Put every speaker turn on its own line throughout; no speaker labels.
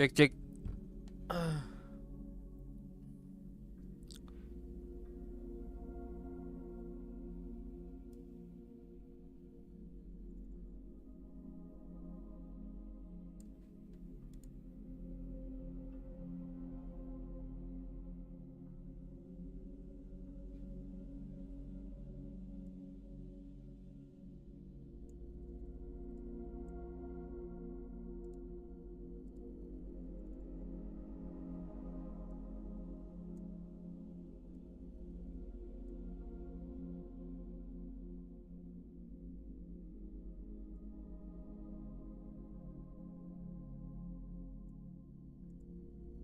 Cek cek.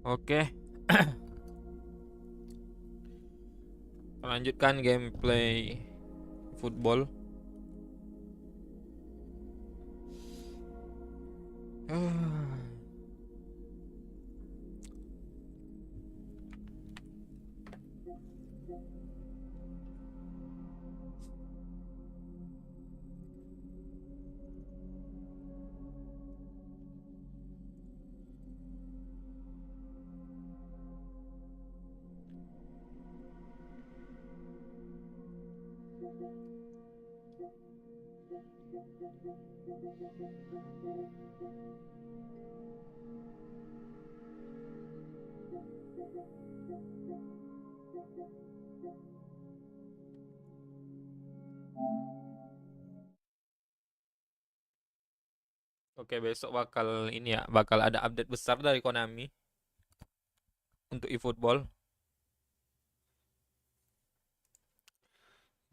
Oke. Lanjutkan gameplay football. Oke, besok bakal ini ya, bakal ada update besar dari Konami untuk eFootball.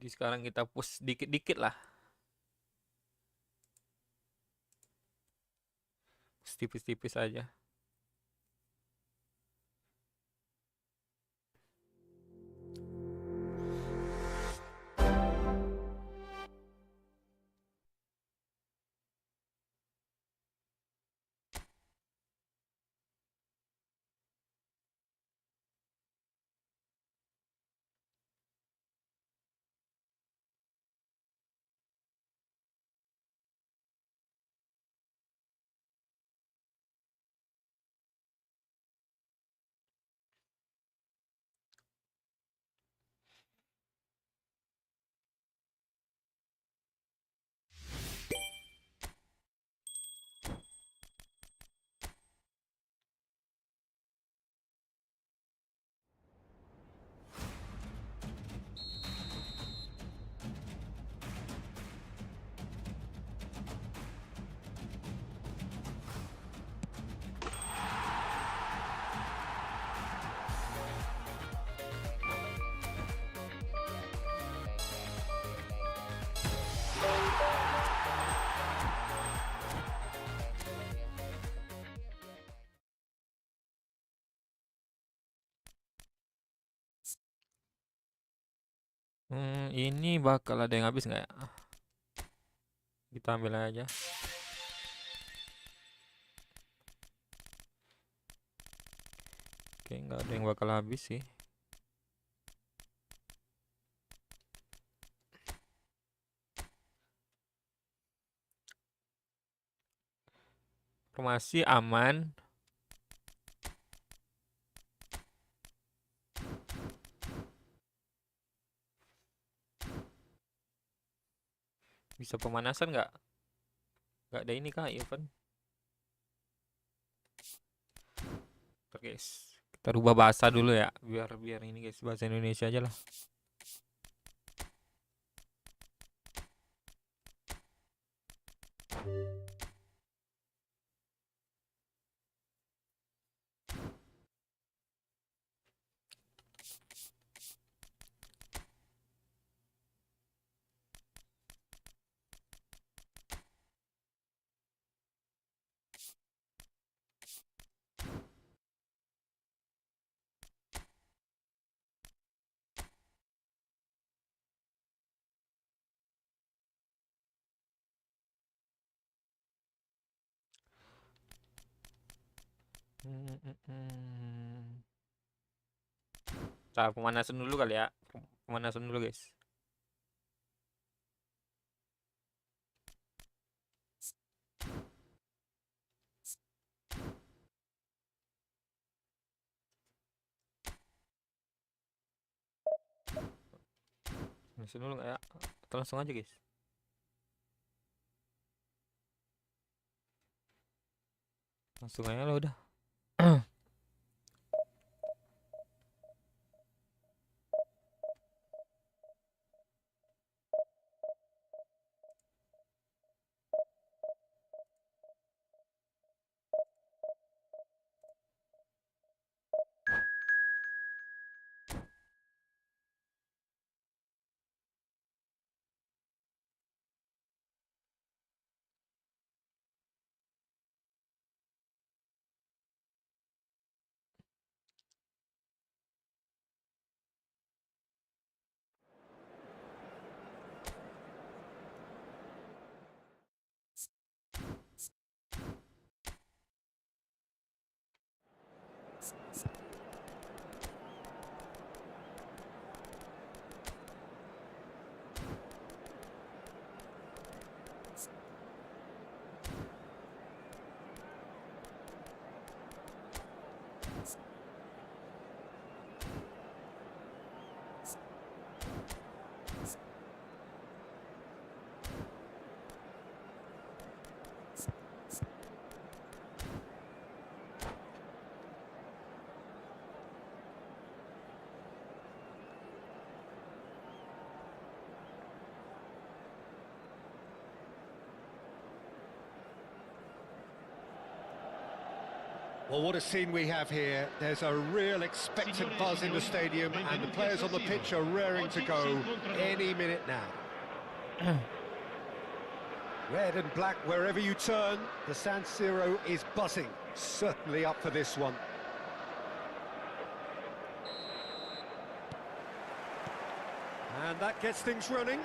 Jadi sekarang kita push dikit-dikit lah. Push tipis-tipis aja. Ini bakal ada yang habis nggak ya? Kita ambil aja. Oke, nggak ada yang bakal habis sih. Formasi aman. Bisa pemanasan nggak? Nggak ada ini kah event? Oke, guys. Kita rubah bahasa dulu ya, biar ini guys, bahasa Indonesia aja lah. Nah, pemanasan dulu kali ya. Pemanasan dulu guys. Langsung dulu nggak ya? Atau langsung aja guys. Langsung aja lah udah.
Well, what a scene we have here. There's a real expectant buzz in the stadium, and the players on the pitch are raring to go any minute now. Red and black wherever you turn, the San Siro is buzzing. Certainly up for this one. And that gets things running.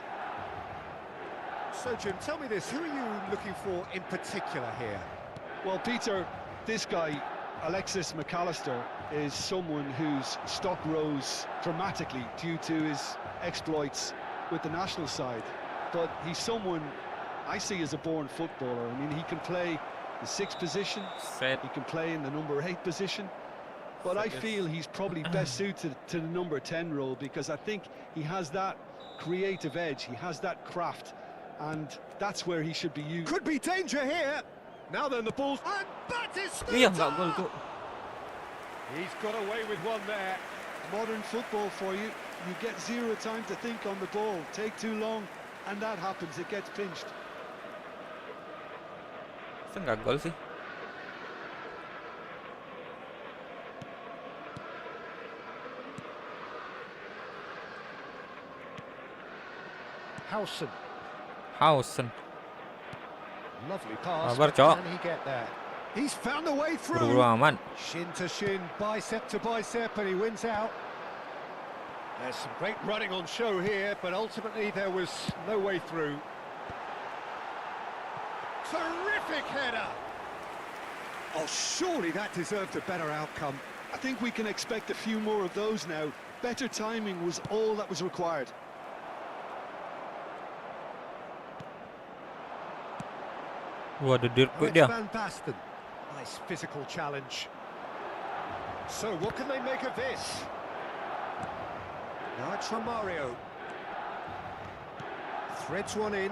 So, Jim, tell me this, who are you looking for in particular here?
Well, Peter, this guy, Alexis McAllister, is someone whose stock rose dramatically due to his exploits with the national side. But he's someone I see as a born footballer. I mean, he can play the 6th position, he can play in the number 8 position. But I feel he's probably best suited to the number 10 role, because I think he has that creative edge, he has that craft, and that's where he should be used.
Could be danger here. Now then, the ball's... And Batista!
Iya, nggak gol tuh.
He's got away with one there.
Modern football for you. You get zero time to think on the ball. Take too long, and that happens. It gets pinched.
Masa nggak gol sih? Hausen.
Lovely pass.
Sabar, Cok.
Can he get there? He's found a way through.
Buru-buru aman.
Shin to shin, bicep to bicep, and he wins out. There's some great running on show here, but ultimately there was no way through. Terrific header! Oh, surely that deserved a better outcome.
I think we can expect a few more of those now. Better timing was all that was required.
Waduh, dirk dia.
Van Basten. Nice physical challenge. So what can they make of this? Now it's Romario. Threads one in.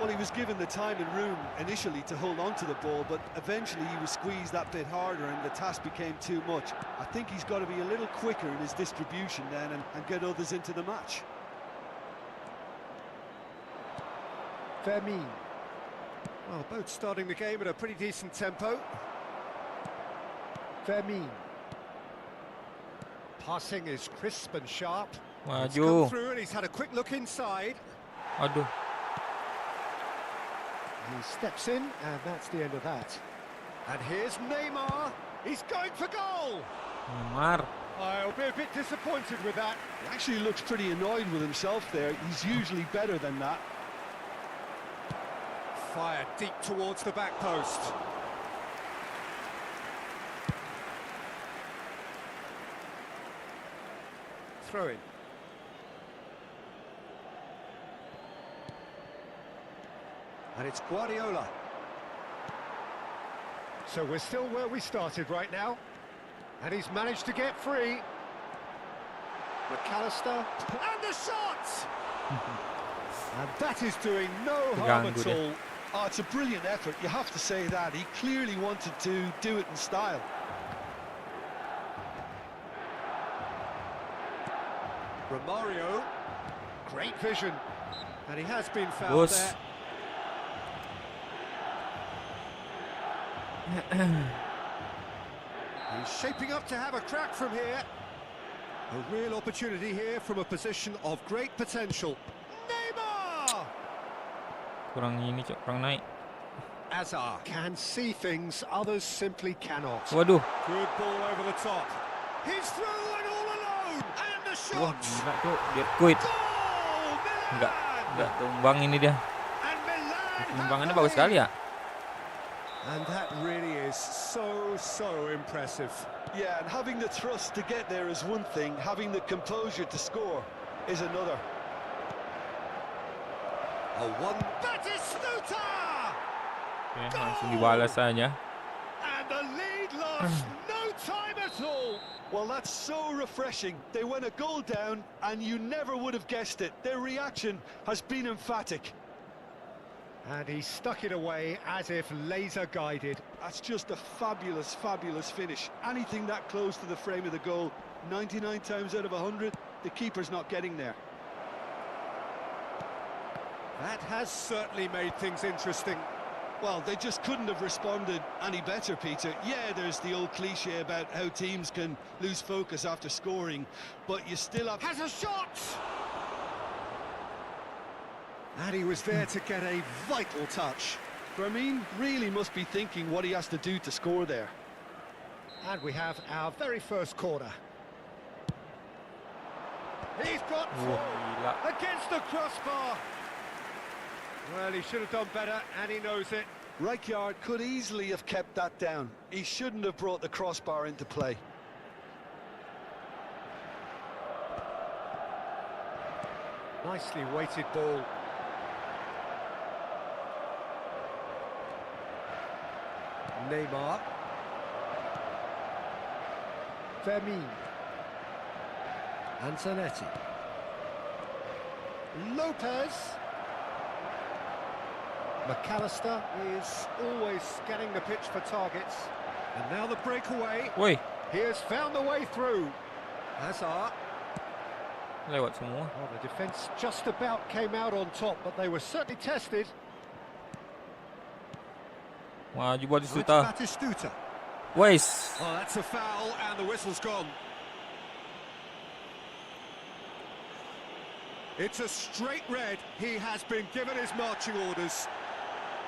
Well, he was given the time and room initially to hold on to the ball, but eventually he was squeezed that bit harder and the task became too much. I think he's got to be a little quicker in his distribution then and get others into the match.
Vermin. Well, both starting the game at a pretty decent tempo. Vermin. Passing is crisp and sharp. He's come through and he's had a quick look inside.
Aduh.
He steps in, and that's the end of that. And here's Neymar. He's going for goal.
Neymar.
I'll be a bit disappointed with that.
He actually looks pretty annoyed with himself there. He's usually better than that.
Fired deep towards the back post. Throw in. And it's Guardiola. So we're still where we started right now. And he's managed to get free. McAllister, and the shot! And that is doing no harm
Terganggu
at
dia.
all.
Oh, it's a brilliant effort, you have to say that. He clearly wanted to do it in style.
Romario, great vision, and he has been fouled
Bus.
there. He's shaping up to have a crack from here. A real opportunity here from a position of great potential. Neymar!
Kurang ini, Cok. Kurang naik.
Azar can see things others simply cannot.
Waduh.
Good ball over the top. He's through and all alone. And the
Wah,
shot.
gila, Cok. Dia quit.
Goal!
Enggak
Milan!
tumbang ini dia.
And Milan
Timbangannya
have the
bagus sekali
lead.
ya.
And that really is so impressive.
Yeah, and having the thrust to get there is one thing, having the composure to score is another.
A one. Batistuta!
Oke, langsung dibalas saja.
And the lead lost no time at all.
Well, that's so refreshing. They went a goal down, and you never would have guessed it. Their reaction has been emphatic.
And he stuck it away as if laser guided.
That's just a fabulous, fabulous finish. Anything that close to the frame of the goal, 99 times out of 100, the keeper's not getting there.
That has certainly made things interesting.
Well, they just couldn't have responded any better, Peter. Yeah, there's the old cliche about how teams can lose focus after scoring, but you still have...
Has a shot! And he was there to get a vital touch.
Fermin really must be thinking what he has to do to score there.
And we have our very first corner. He's got
Wah, gila.
against the crossbar. Well, he should have done better, and he knows it.
Rijkaard could easily have kept that down. He shouldn't have brought the crossbar into play.
Nicely weighted ball. Neymar. Fermin. Antonetti. Lopez. McAllister is always scanning the pitch for targets. And now the breakaway.
Woi,
He has found the way through. Hazard.
lewat semua.
Well, the defence just about came out on top, but they were certainly tested.
Maju buat
It's
Batistuta.
Batistuta.
Wais.
Oh, that's a foul, and the whistle's gone. It's a straight red. He has been given his marching orders.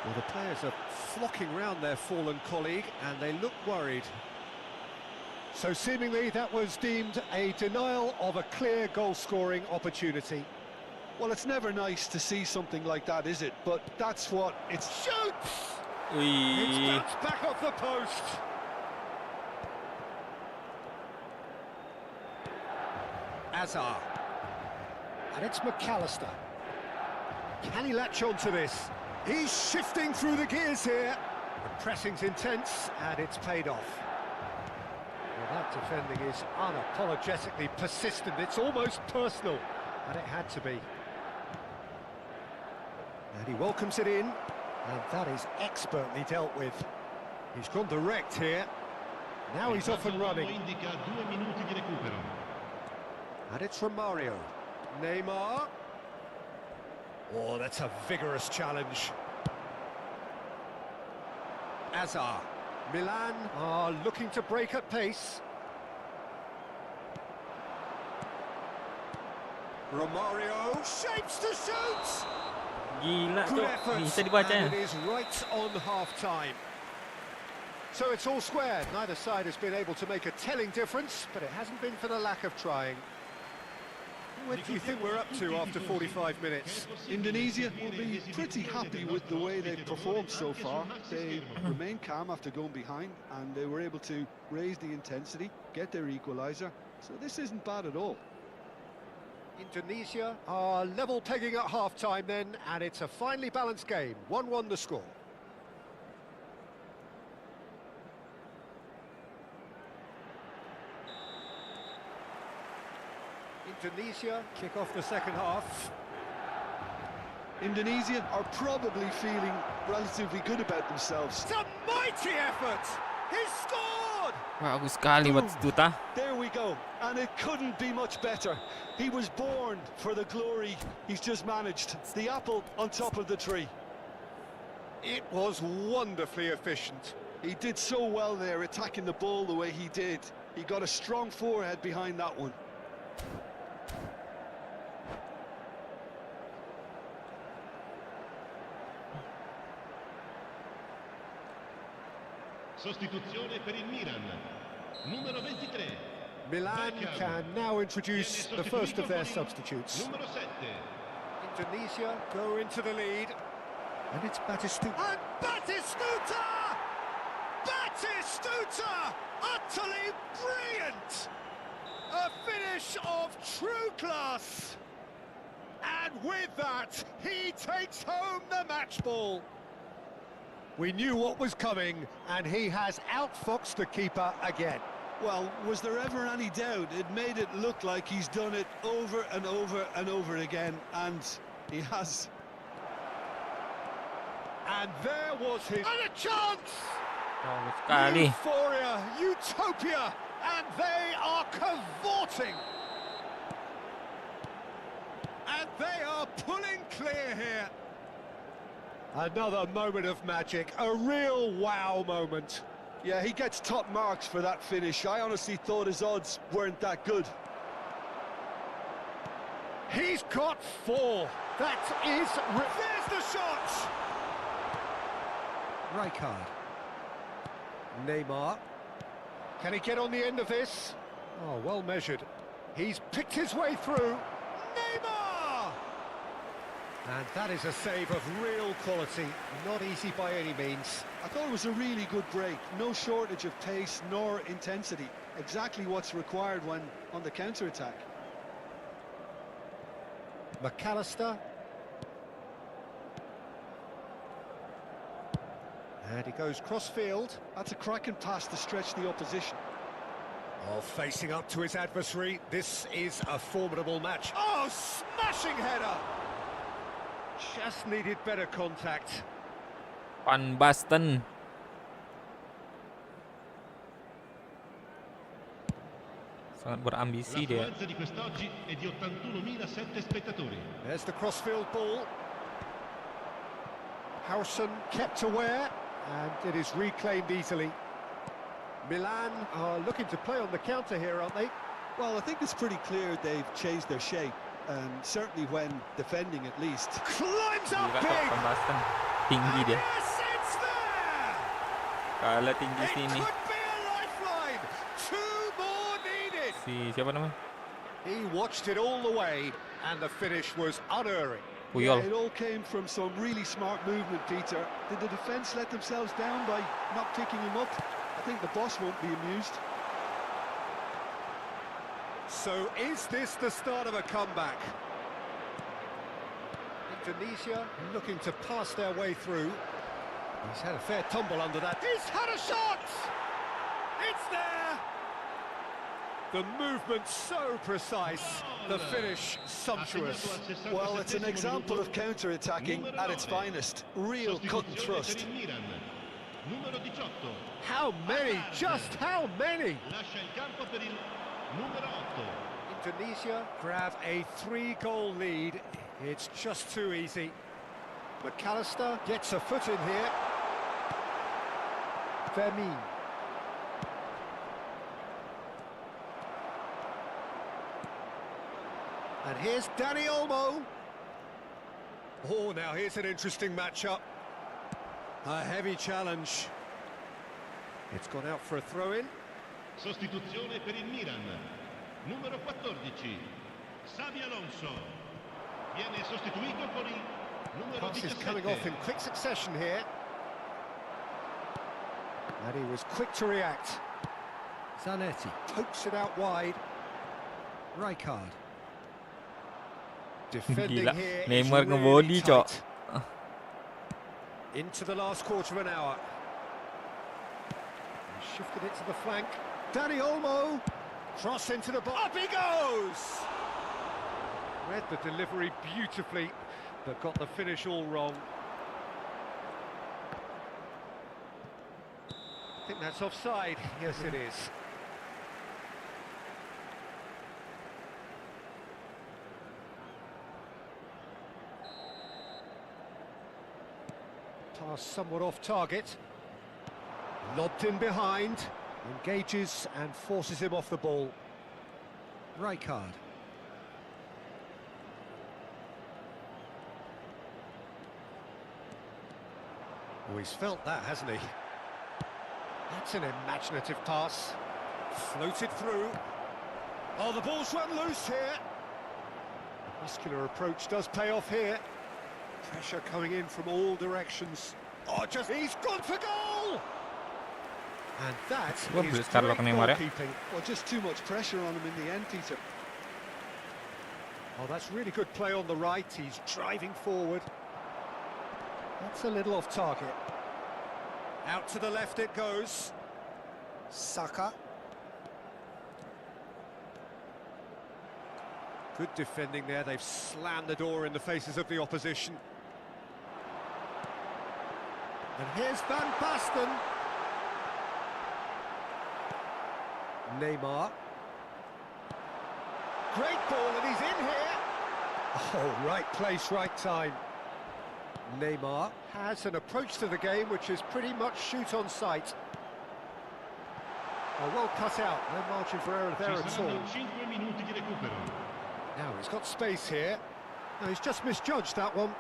Well, the players are flocking round their fallen colleague, and they look worried. So seemingly that was deemed a denial of a clear goal-scoring opportunity.
Well, it's never nice to see something like that, is it? But that's what it's...
Shoots! It's
Wih.
bounced back off the post. Azar. And it's McAllister. Can he latch on to this? He's shifting through the gears here. The pressing's intense, and it's paid off. Well, that defending is unapologetically persistent. It's almost personal, and it had to be. And he welcomes it in, and that is expertly dealt with. He's gone direct here. Now he's off and running. And it's Romario. Neymar. Oh, that's a vigorous challenge. Azar. Milan are looking to break at pace. Romario shapes to shoot.
Gila
Good
Cok.
effort,
Bisa dibaca ya.
and it is right on half-time. So it's all square. Neither side has been able to make a telling difference, but it hasn't been for the lack of trying. What do you think we're up to after 45 minutes?
Indonesia will be pretty happy with the way they've performed so far. They remained calm after going behind, and they were able to raise the intensity, get their equaliser. So this isn't bad at all.
Indonesia are level pegging at half-time then, and it's a finely balanced game. 1-1 the score. Indonesia kick off the second half.
Indonesia are probably feeling relatively good about themselves.
It's a mighty effort! He's scored!
Bagus sekali buat Stuta.
There we go, and it couldn't be much better. He was born for the glory he's just managed. The apple on top of the tree.
It was wonderfully efficient.
He did so well there, attacking the ball the way he did. He got a strong forehead behind that one.
Sostituzione per il Milan. Numero 23.
Milan can now introduce the first of their substitutes.
Numero 7.
Indonesia go into the lead. And it's Batistuta. And Batistuta! Batistuta! Utterly brilliant! A finish of true class. And with that, he takes home the match ball. We knew what was coming, and he has outfoxed the keeper again.
Well, was there ever any doubt? It made it look like he's done it over and over and over again, and he has.
And there was his... And a chance!
Bagus sekali.
Euphoria, utopia, and they are cavorting. And they are pulling clear here. Another moment of magic, a real wow moment.
Yeah, he gets top marks for that finish. I honestly thought his odds weren't that good.
He's got 4. That is... There's the shot! Rijkaard. Neymar. Can he get on the end of this? Oh, well measured. He's picked his way through. Neymar! And that is a save of real quality. Not easy by any means.
I thought it was a really good break. No shortage of pace nor intensity. Exactly what's required when on the counter-attack.
McAllister. And he goes cross-field.
That's a cracking pass to stretch the opposition.
Oh, facing up to his adversary. This is a formidable match. Oh, smashing header! Just needed better contact.
Van Basten. Sangat berambisi
La
dia.
affluenza di quest'oggi è di 81.007 spettatori.
There's the crossfield ball. Howson kept aware, and it is reclaimed easily. Milan are looking to play on the counter here, aren't they?
Well, I think it's pretty clear they've changed their shape, and certainly when defending at least.
Climbs up
Gila
big!
Van Basten. Tinggi dia.
Yes, it's there!
Kalah tinggi
It
sini.
could be a lifeline! 2 more needed!
Si siapa namanya?
He watched it all the way, and the finish was unerring.
Puyol.
Yeah, it all came from some really smart movement, Peter. Did the defence let themselves down by not picking him up? I think the boss won't be amused.
So is this the start of a comeback? Indonesia looking to pass their way through. He's had a fair tumble under that. He's had a shot! It's there! The movement so precise, the finish sumptuous.
Well, it's an example of counter-attacking at its finest. Real cut and thrust.
Numero 18.
How many? Just how many?
Lascia il campo per il numero 8.
Indonesia grab a 3-goal lead. It's just too easy. McAllister gets a foot in here. Vermin. And here's Dani Olmo. Oh, now here's an interesting matchup. A heavy challenge. It's gone out for a throw-in.
Sostituzione per il Milan. Numero 14. Xabi Alonso. Viene sostituito con il numero
Pass is
17.
coming off in quick succession here. And he was quick to react. Zanetti pokes it out wide. Rijkaard. Defending
Gila.
here is
Neymar
really
ngebody, Cok.
tight. Into the last quarter of an hour. He shifted it to the flank. Dani Olmo. Cross into the box. Up he goes! Read the delivery beautifully, but got the finish all wrong. I think that's offside. Yes, it is. Pass somewhat off target. Lobbed in behind. Engages and forces him off the ball. Right card. Oh, he's felt that, hasn't he? That's an imaginative pass. Floated through. Oh, the ball's run loose here. The muscular approach does pay off here. Pressure coming in from all directions. Oh, he's gone for goal! And that is great goalkeeping.
Well, just too much pressure on him in the end, Peter.
Oh, that's really good play on the right. He's driving forward. That's a little off target. Out to the left it goes. Saka. Good defending there. They've slammed the door in the faces of the opposition. And here's Van Basten. Neymar. Great ball, and he's in here. Oh, right place, right time. Neymar has an approach to the game which is pretty much shoot on sight. Oh, well cut out, no margin for error there at all. Now he's got space here. No, he's just misjudged that one.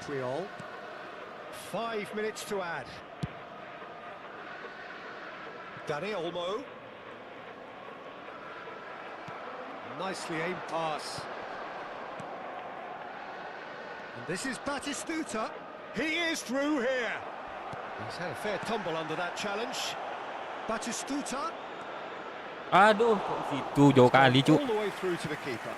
Priol. 5 minutes to add. Dani Olmo. Nicely aimed pass. And this is Batistuta. He is through here. He's had a fair tumble under that challenge. Batistuta.
Aduh, kok situ jauh kali, Cuk.
All the way through to the keeper.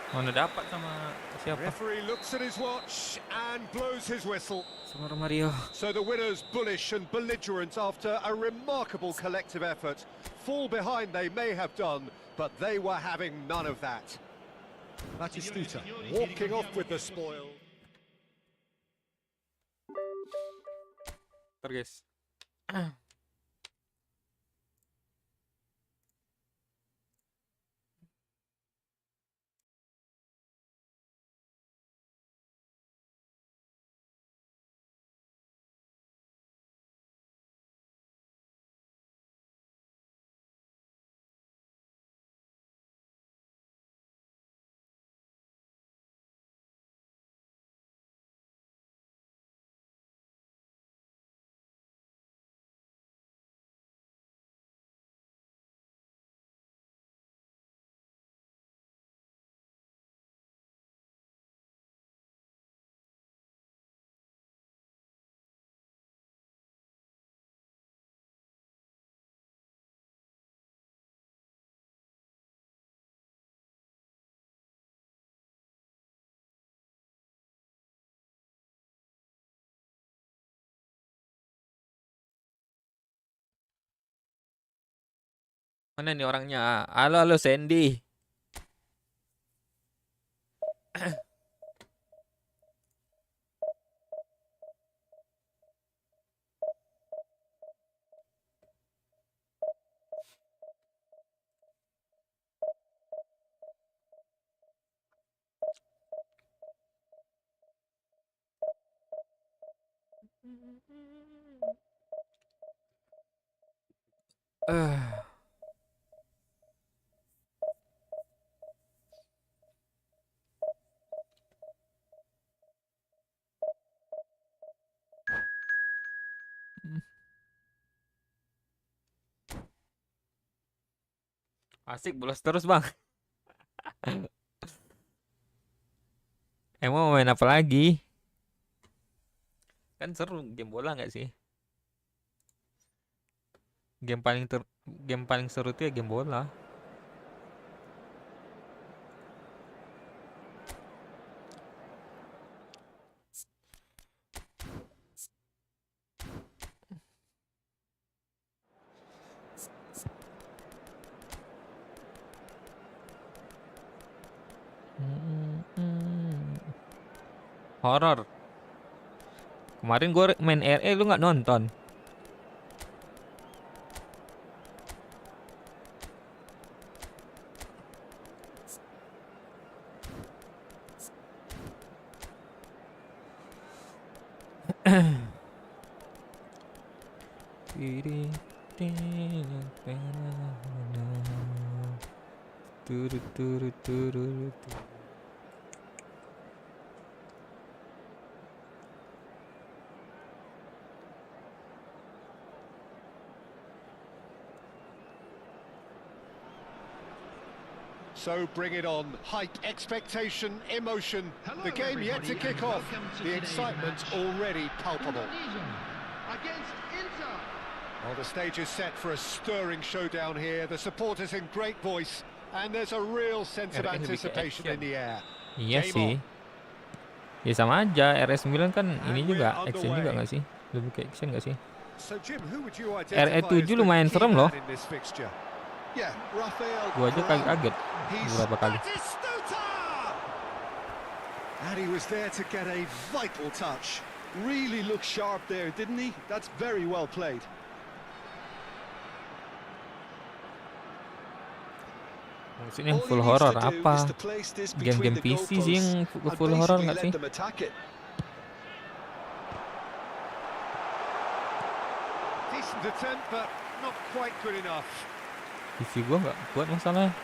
Mana dapat sama siapa?
Referee looks at his watch and blows his whistle.
Sama Mario.
So the winners bullish and belligerent after a remarkable collective effort. Fall behind they may have done, but they were having none of that. Batistuta walking off with the spoil.
Ntar guys. Mana nih orangnya? Halo, halo Sandy. Eh. Asik bolos terus, Bang. Emang mau main apa lagi? Kan seru game bola nggak sih? Game paling seru tuh ya game bola. Horor. Kemarin gue main RE lu nggak nonton.
So bring it on. Hype, expectation, emotion. The game yet to kick off. The excitement already palpable.
Against Inter.
Well, the stage is set for a stirring showdown here. The supporters in great voice, and there's a real sense of anticipation in the air.
Iya
Game
sih. Ya sama aja, RE9 kan ini juga action juga nggak sih? Lebih ke action nggak sih?
So Jim, who would you identify
RE7
as the
lumayan
key
serem
man
loh.
in this fixture?
Yeah, Rafael.
Gua aja kaget beberapa kali.
And he was there to get a vital touch. Really looked sharp there, didn't he? That's very well played.
Maksudnya full horror apa? Game-game PC sih yang full horror nggak sih?
Decent attempt, but not quite good enough.
PC gua nggak kuat masalahnya.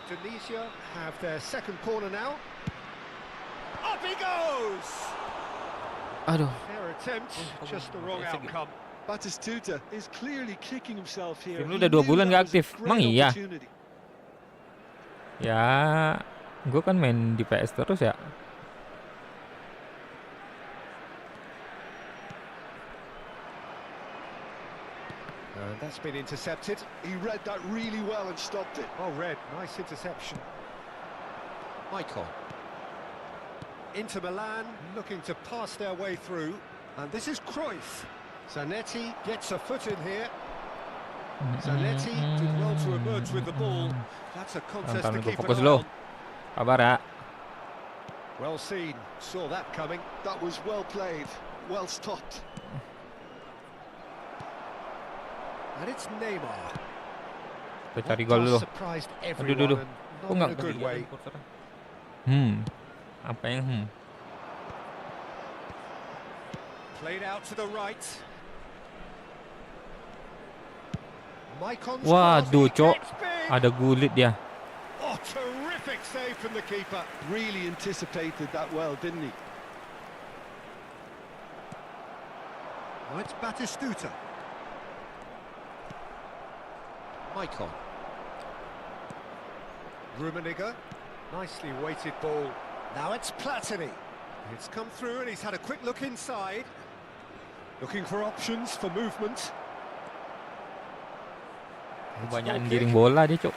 Indonesia have their second corner now. Up he goes!
Aduh.
Fair attempt, just the wrong outcome.
Batistuta is clearly kicking himself here.
Tim lu udah 2 bulan nggak aktif, emang iya? Ya, gua kan main di PS terus ya.
And that's been intercepted.
He read that really well and stopped it.
Oh, Red, nice interception. Michael. Inter Milan looking to pass their way through. And this is Cruyff. Zanetti gets a foot in here. Zanetti did well to emerge with the ball. That's a contest to keep an eye on.
Kabar ya.
Well seen, saw that coming.
That was well played, well stopped.
And it's Neymar.
Kita cari gol dulu.
Surprised
Aduh,
everyone
aduh.
and
Kok
not
nggak
in a good way.
Apa yang
Played out to the right. Maicon's
Waduh,
cross, he
Cok.
gets big.
Ada gulit dia.
Oh, terrific save from the keeper.
Really anticipated that well, didn't he?
Oh, it's Batistuta. Maicon. Rummenigge. Nicely weighted ball. Now it's Platini. It's come through and he's had a quick look inside. Looking for options for movement.
Banyak giring bola dia, Cok.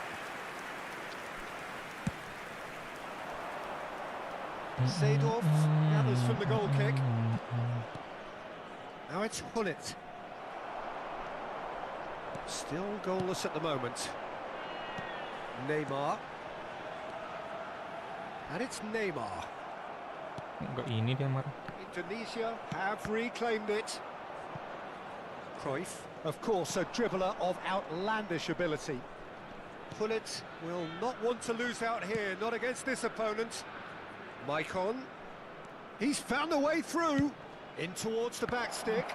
Seedorf gathers from the goal kick. Now it's Hullet. Still goalless at the moment. Neymar. And it's Neymar.
Enggak ini dia marah.
Indonesia have reclaimed it. Cruyff, of course, a dribbler of outlandish ability. Hullet will not want to lose out here, not against this opponent. Maicon. He's found a way through. In towards the back stick.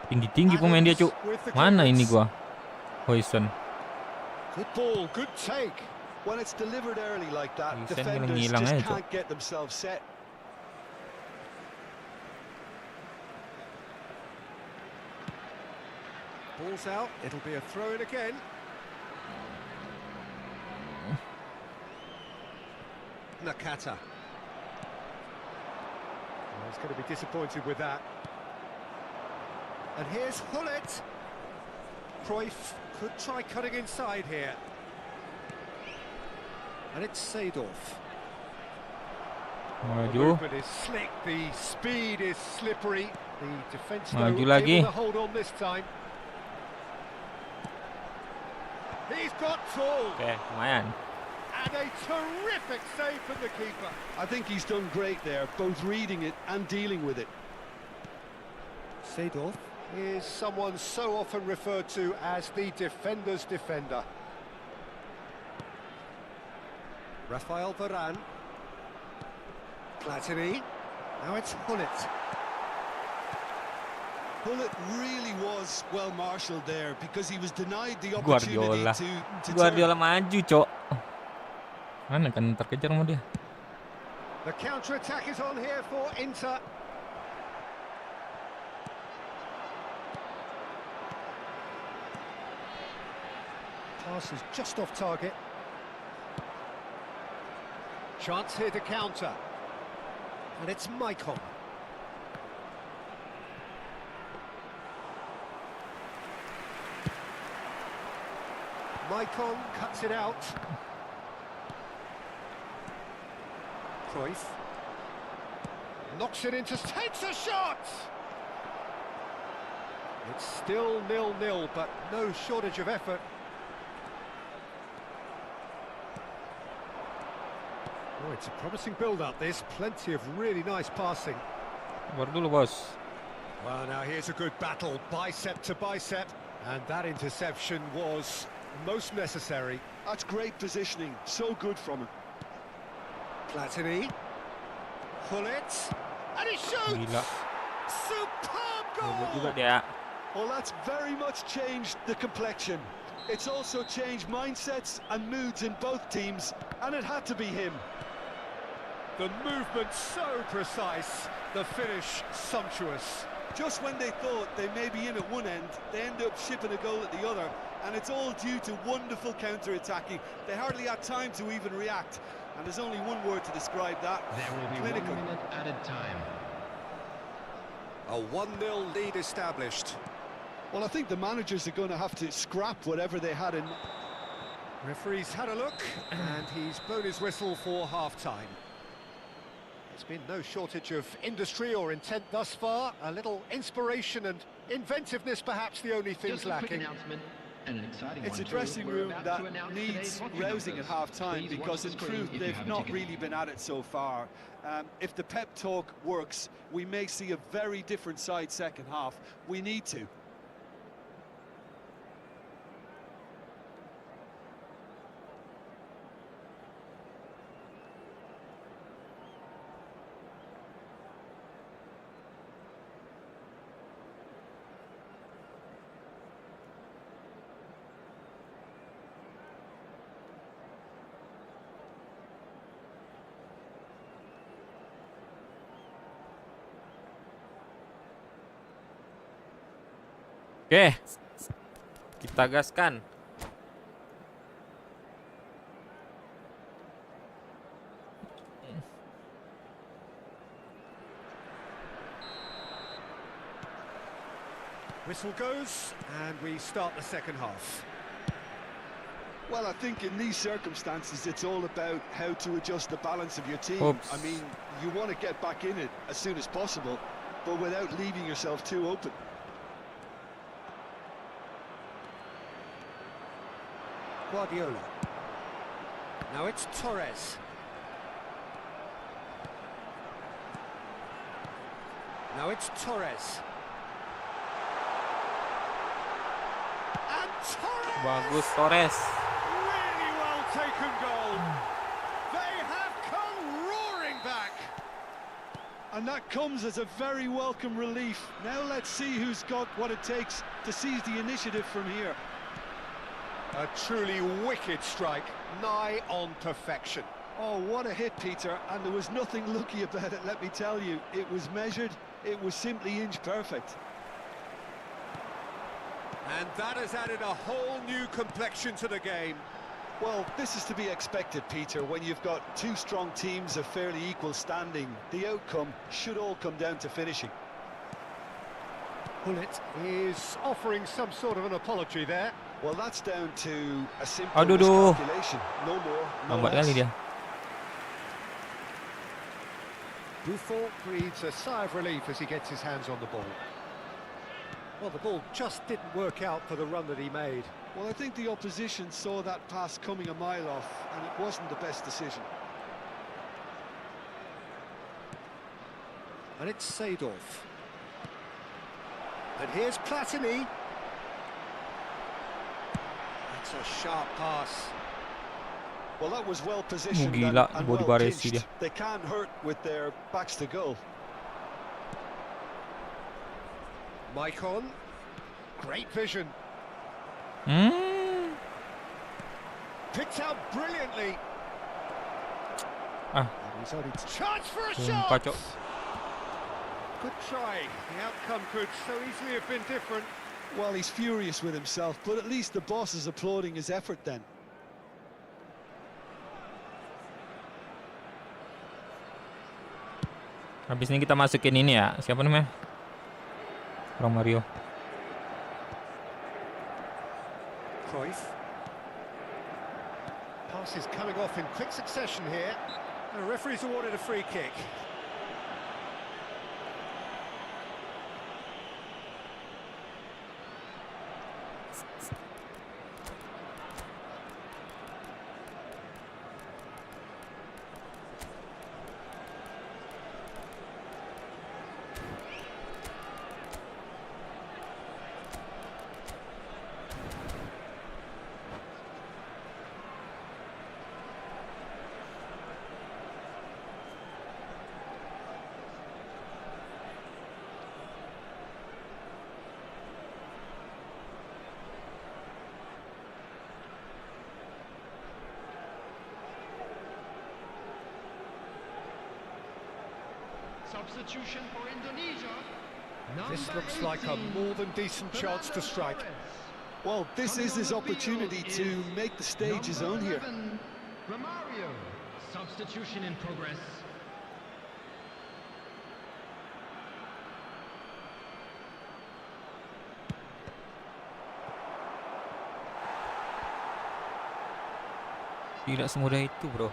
Tinggi-tinggi pemain dia, Cuk. Mana ini gua? Hoyson.
Good ball, good take.
When it's delivered early like that,
Hoyson
defenders
ngilang
just
aja, Cuk.
can't get themselves set.
Ball's out, it'll be a throw-in again. Nakata. Oh, he's going to be disappointed with that. And here's Hullet. Cruyff could try cutting inside here. And it's Seedorf. The
Maju.
movement is slick, the speed is slippery. The defence though
Maju lagi.
able to hold on this time. He's got full.
Oke, lumayan.
And a terrific save from the keeper.
I think he's done great there, both reading it and dealing with it.
Seedorf is someone so often referred to as the defender's defender. Rafael Varane. Platini. Now it's Hullet.
Hullet really was well marshalled there because he was denied the opportunity
Guardiola.
to
Guardiola maju, Cok. Mana kan terkejar sama dia.
The counter-attack is on here for Inter. Pass is just off target. Chance here to counter. And it's Maicon. Maicon cuts it out. Cruyff. Knocks it into... takes a shot! It's still 0-0, but no shortage of effort. Oh, it's a promising build-up, this. Plenty of really nice passing.
Baru dulu, Bos.
Well, now here's a good battle, bicep to bicep. And that interception was most necessary.
That's great positioning, so good from him.
Platini. Hullet. And he shoots!
Gila.
Superb
Hebat juga
goal!
dia.
Well, that's very much changed the complexion. It's also changed mindsets and moods in both teams, and it had to be him.
The movement so precise, the finish sumptuous.
Just when they thought they may be in at one end, they end up shipping a goal at the other, and it's all due to wonderful counter-attacking. They hardly had time to even react, and there's only one word to describe that:
There will be
clinical.
1 minute added time.
A 1-0 lead established.
Well, I think the managers are going to have to scrap whatever they had in.
Referee's had a look, and he's blown his whistle for half-time. There's been no shortage of industry or intent thus far. A little inspiration and inventiveness, perhaps the only things
Just a quick
lacking.
announcement and an exciting
It's a
one too.
dressing
We're
room
about
that
to announce
needs
today's hockey
rousing at
numbers.
half-time,
Please watch
because
the
in
screen
truth
if you
they've
have a
not
ticket.
really been at it so far. If the pep talk works, we may see a very different side second half. We need to.
Oke. Kita gaskan.
Whistle goes, and we start the second half.
Well, I think in these circumstances it's all about how to adjust the balance of your team.
Oops.
I mean, you want to get back in it as soon as possible, but without leaving yourself too open.
Guardiola. Now it's Torres. Now it's Torres. And Torres!
Bagus Torres.
Really well taken goal. They have come roaring back.
And that comes as a very welcome relief. Now let's see who's got what it takes to seize the initiative from here.
A truly wicked strike, nigh on perfection.
Oh, what a hit, Peter, and there was nothing lucky about it, let me tell you. It was measured, it was simply inch perfect.
And that has added a whole new complexion to the game.
Well, this is to be expected, Peter, when you've got two strong teams of fairly equal standing. The outcome should all come down to finishing.
Hullet is offering some sort of an apology there.
Well, that's down to a simple
Aduh,
miscalculation. No more, no
Lambat
less.
kali dia.
Buffon breathes a sigh of relief as he gets his hands on the ball. Well, the ball just didn't work out for the run that he made.
Well, I think the opposition saw that pass coming a mile off, and it wasn't the best decision.
And it's Seedorf. And here's Platini. That's a sharp pass.
Well, that was well positioned
Gila,
and
body
well
baris dia.
pinched. They can't hurt with their backs to goal.
Maicon. Great vision. Picked out brilliantly.
Ah,
And he's only chance for a
sumpah,
shot.
Cok.
Good try. The outcome could so easily have been different.
Well, he's furious with himself, but at least the boss is applauding his effort then.
Habis ini kita masukin ini ya. Siapa namanya? Orang Mario.
Cruyff. Passes coming off in quick succession here. The referee's awarded a free kick.
Substitution for Indonesia.
This looks like a more than decent chance to strike.
Well, this is his opportunity to make the stage his own here.
Romario. Substitution in progress.
Tidak semudah itu, bro.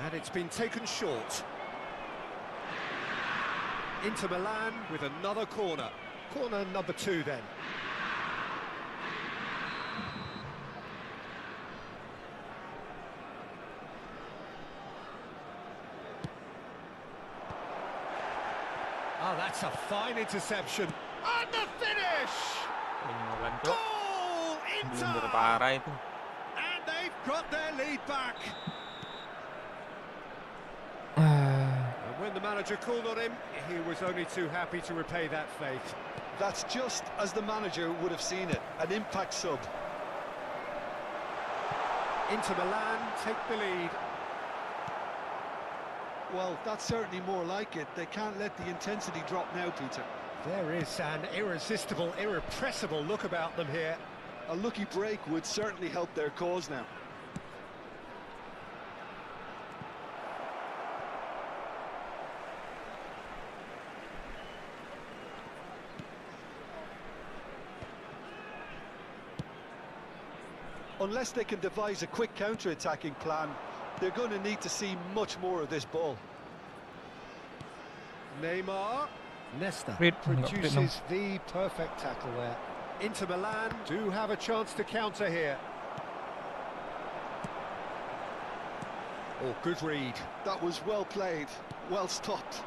And it's been taken short. Inter Milan with another corner. Corner number 2 then. Oh, that's a fine interception. And the finish!
Penyolan, Cok.
Goal!
Belum
Inter!
berparah itu.
And they've got their lead back. And when the manager called on him, he was only too happy to repay that faith.
That's just as the manager would have seen it, an impact sub.
Inter Milan take the lead.
Well, that's certainly more like it. They can't let the intensity drop now, Peter.
There is an irresistible, irrepressible look about them here.
A lucky break would certainly help their cause now. Unless they can devise a quick counter-attacking plan, they're going to need to see much more of this ball.
Neymar. Nesta
Read.
produces the perfect tackle there. Inter Milan do have a chance to counter here. Oh, good read.
That was well played, well stopped.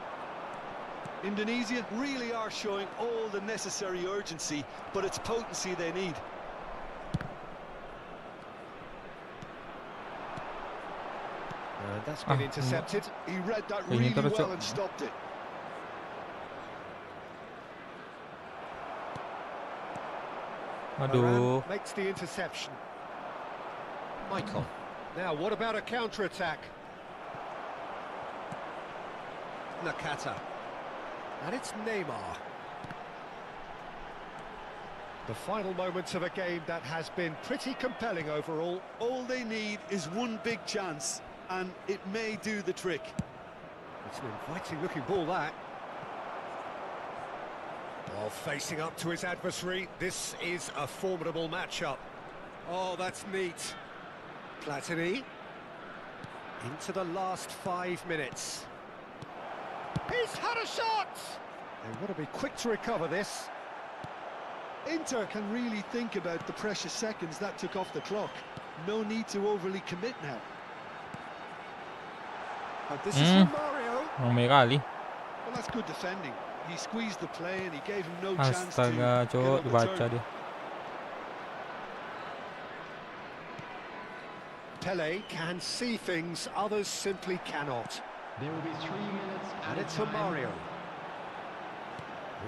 Indonesia really are showing all the necessary urgency, but it's potency they need.
And that's been intercepted.
He read that
Ini
really
terus,
well
Cok.
and stopped it.
Aduh.
Varane makes the interception. Michael. Now, what about a counter-attack? Nakata. And it's Neymar. The final moments of a game that has been pretty compelling overall.
All they need is one big chance, and it may do the trick.
It's an inviting-looking ball, that. While facing up to his adversary, this is a formidable matchup. Oh, that's neat. Platini. Into the last 5 minutes. He's had a shot! They want to be quick to recover this.
Inter can really think about the precious seconds that took off the clock. No need to overly commit now.
And this is from Mario.
Ramai kali.
Well, that's good defending. He squeezed the play and he gave him no chance to
Astaga,
get
cok,
on the
dibaca
turn.
dia.
Pele can see things others simply cannot.
There will be 3 minutes
And
added
it's for
time.
Mario.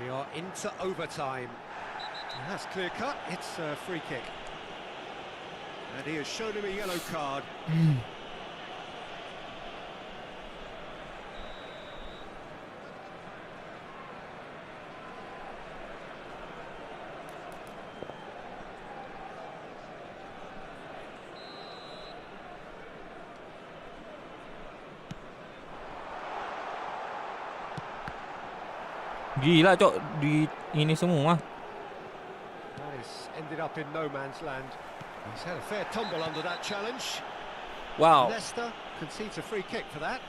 We are into overtime. And that's clear cut. It's a free kick. And he has shown him a yellow card.
Gila, cok, di ini semua.
That has ended up in no man's land. He's had a fair tumble under that challenge.
Wow.
Leicester concedes a free kick for that.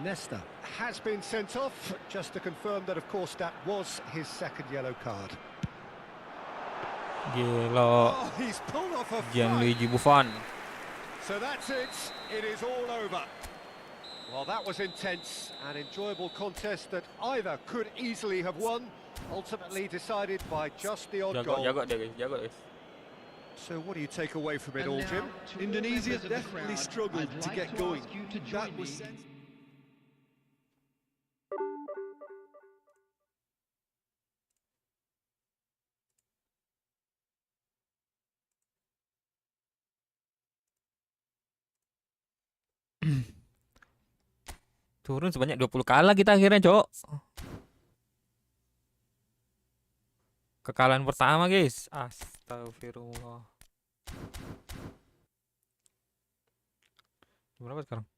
Nesta has been sent off, just to confirm that, of course, that was his second yellow card.
Gila.
Oh, he's pulled off a front.
Gianluigi Buffon.
So that's it. It is all over. Well, that was intense, an enjoyable contest that either could easily have won, ultimately decided by just the odd goal.
Jaga dia, guys. Jaga, guys.
So what do you take away from it
And
all,
now,
Jim?
to all
Indonesia
members of the
definitely
crowd,
struggled
I'd
to
like
get
to
going.
ask you to join
That was
me.
Turun sebanyak 20 kalah kita akhirnya, cok. Kekalahan pertama, guys. Astagfirullah. Berapa sekarang?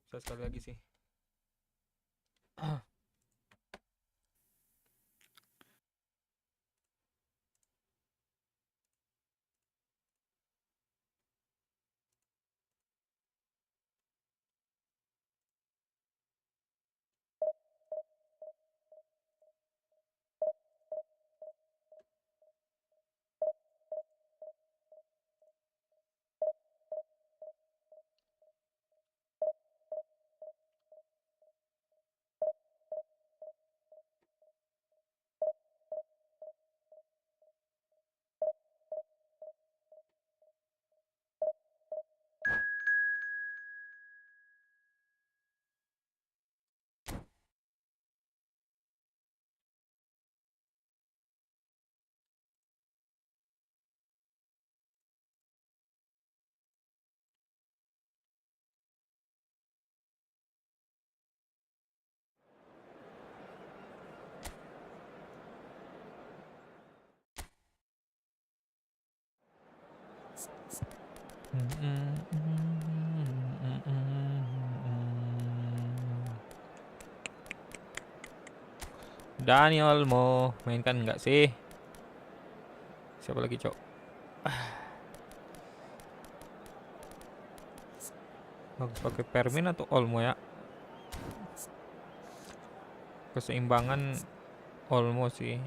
Saya sekali lagi sih. Daniel mau mainkan nggak sih? Siapa lagi, cok? Bagus pakai Permin atau Olmo ya? Keseimbangan Olmo sih.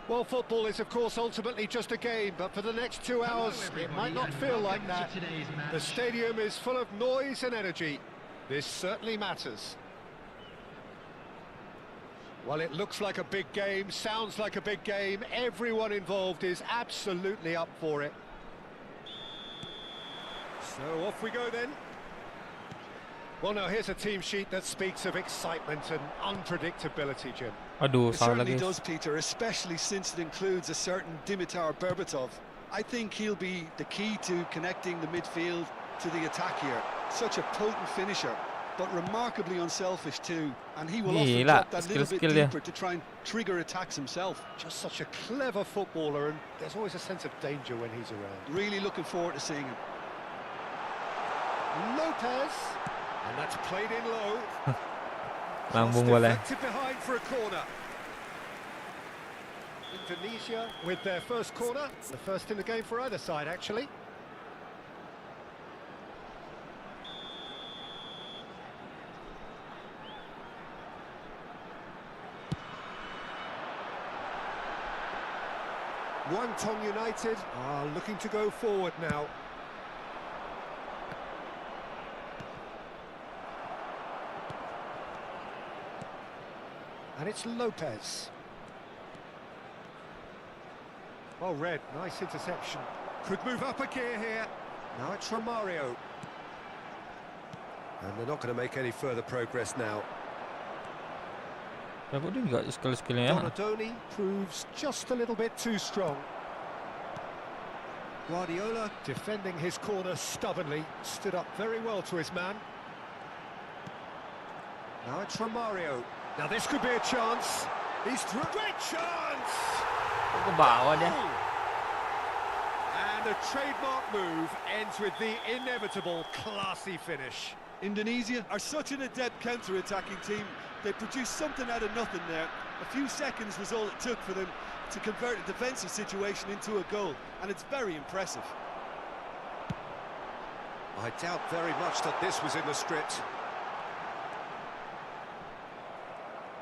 Well, football is, of course, ultimately just a game, but for the next 2 hours, it might not feel like that. The stadium is full of noise and energy. This certainly matters. Well, it looks like a big game, sounds like a big game. Everyone involved is absolutely up for it. So off we go then. Well, now here's a team sheet that speaks of excitement and unpredictability, Jim.
Aduh,
It
salah
certainly
lagi.
does, Peter, especially since it includes a certain Dimitar Berbatov. I think he'll be the key to connecting the midfield to the attack here. Such a potent finisher, but remarkably unselfish too. And he will often
Gila,
drop that little bit
skill dia.
deeper to try and trigger attacks himself.
Just such a clever footballer, and there's always a sense of danger when he's around.
Really looking forward to seeing him.
Lopez, and that's played in low.
Lambung
Just
boleh.
deflected behind for a corner. Indonesia with their first corner, the first in the game for either side, actually. Guangdong United are looking to go forward now. And it's Lopez. Oh, Red, nice interception. Could move up a gear here. Now it's Romario. And they're not going to make any further progress now.
Aku dia juga skill-skillnya ya.
Donadoni proves just a little bit too strong. Guardiola defending his corner stubbornly, stood up very well to his man. Now it's Romario. Now this could be a chance. He's through. Great chance!
Ke bawah dia.
And the trademark move ends with the inevitable classy finish.
Indonesia are such an adept counter-attacking team. They produced something out of nothing there. A few seconds was all it took for them to convert a defensive situation into a goal, and it's very impressive.
I doubt very much that this was in the script.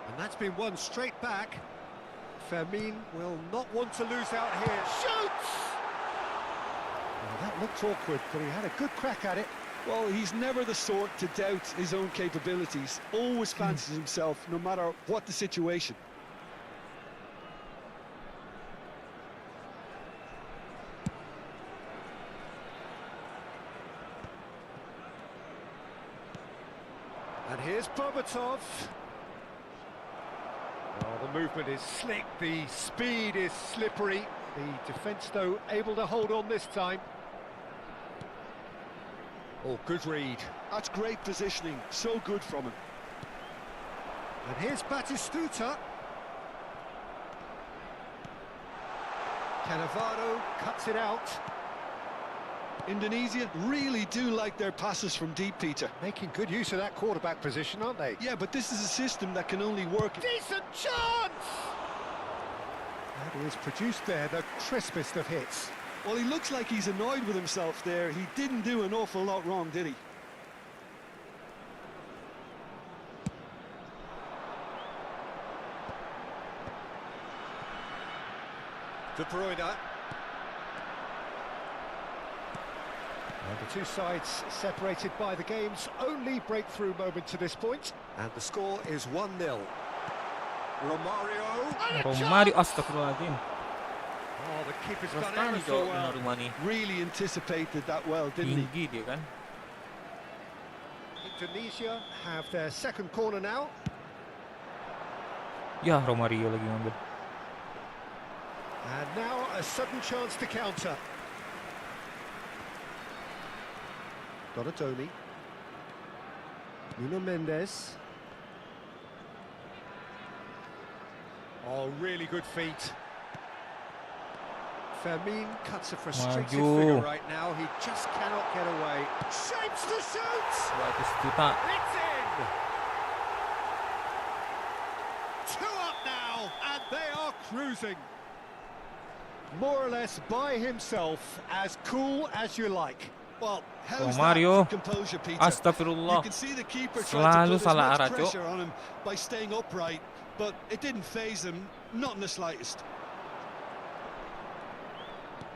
And that's been won straight back. Fermin will not want to lose out here. Shoots! Well, that looked awkward, but he had a good crack at it.
Well, he's never the sort to doubt his own capabilities. Always fancies himself, no matter what the situation.
And here's Bobatov. Oh, the movement is slick, the speed is slippery. The defence, though, able to hold on this time. Oh, good read.
That's great positioning, so good from him.
And here's Batistuta. Cannavaro cuts it out.
Indonesia really do like their passes from deep, Peter.
Making good use of that quarterback position, aren't they?
Yeah, but this is a system that can only work...
Decent chance! That is produced there, the crispest of hits.
Well, he looks like he's annoyed with himself there. He didn't do an awful lot wrong, did he?
De Bruyne. The two sides separated by the game's only breakthrough moment to this point. And the score is 1-0. Romario.
Romario, astagfirullahaladzim.
Oh, the keeper's
Keras
done
sekali
ever so
cowok
well.
rumah ni.
Really anticipated that well, didn't he?
Tinggi dia kan.
Indonesia have their second corner now.
Ya, Romario lagi ngambil.
And now a sudden chance to counter. Donadoni. Nuno Mendes. Oh, really good feet. Fermin cuts a frustrated figure right now. He just cannot get away. Shapes to shoot!
Batistuta.
It's in! 2 up now, and they are cruising. More or less by himself, as cool as you like.
Well, how's
Romario.
that for composure, Peter?
Astagfirullah.
You can see the keeper
Selalu
tried to put as
salah
much
arah, Cok.
pressure on him by staying upright, but it didn't faze him, not in the slightest.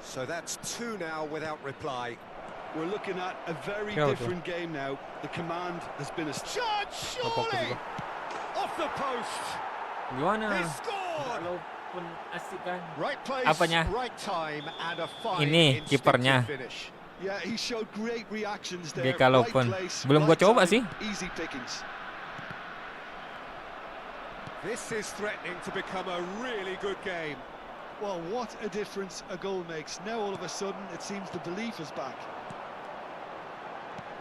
So that's 2 now without reply.
We're looking at a very
Kau tu.
different game now. The command has been a...
Shot, surely! Off the post!
Gimana?
He scored!
Walaupun asik kan.
Right place,
Apanya?
right time, and a fine
Ini
instinctive
kipernya.
finish.
Yeah, he showed great reactions there.
Dia kalau
Right
pun
place,
belum gua
right
coba
time,
sih.
Easy pickings.
This is threatening to become a really good game.
Well, what a difference a goal makes. Now all of a sudden it seems the belief is back.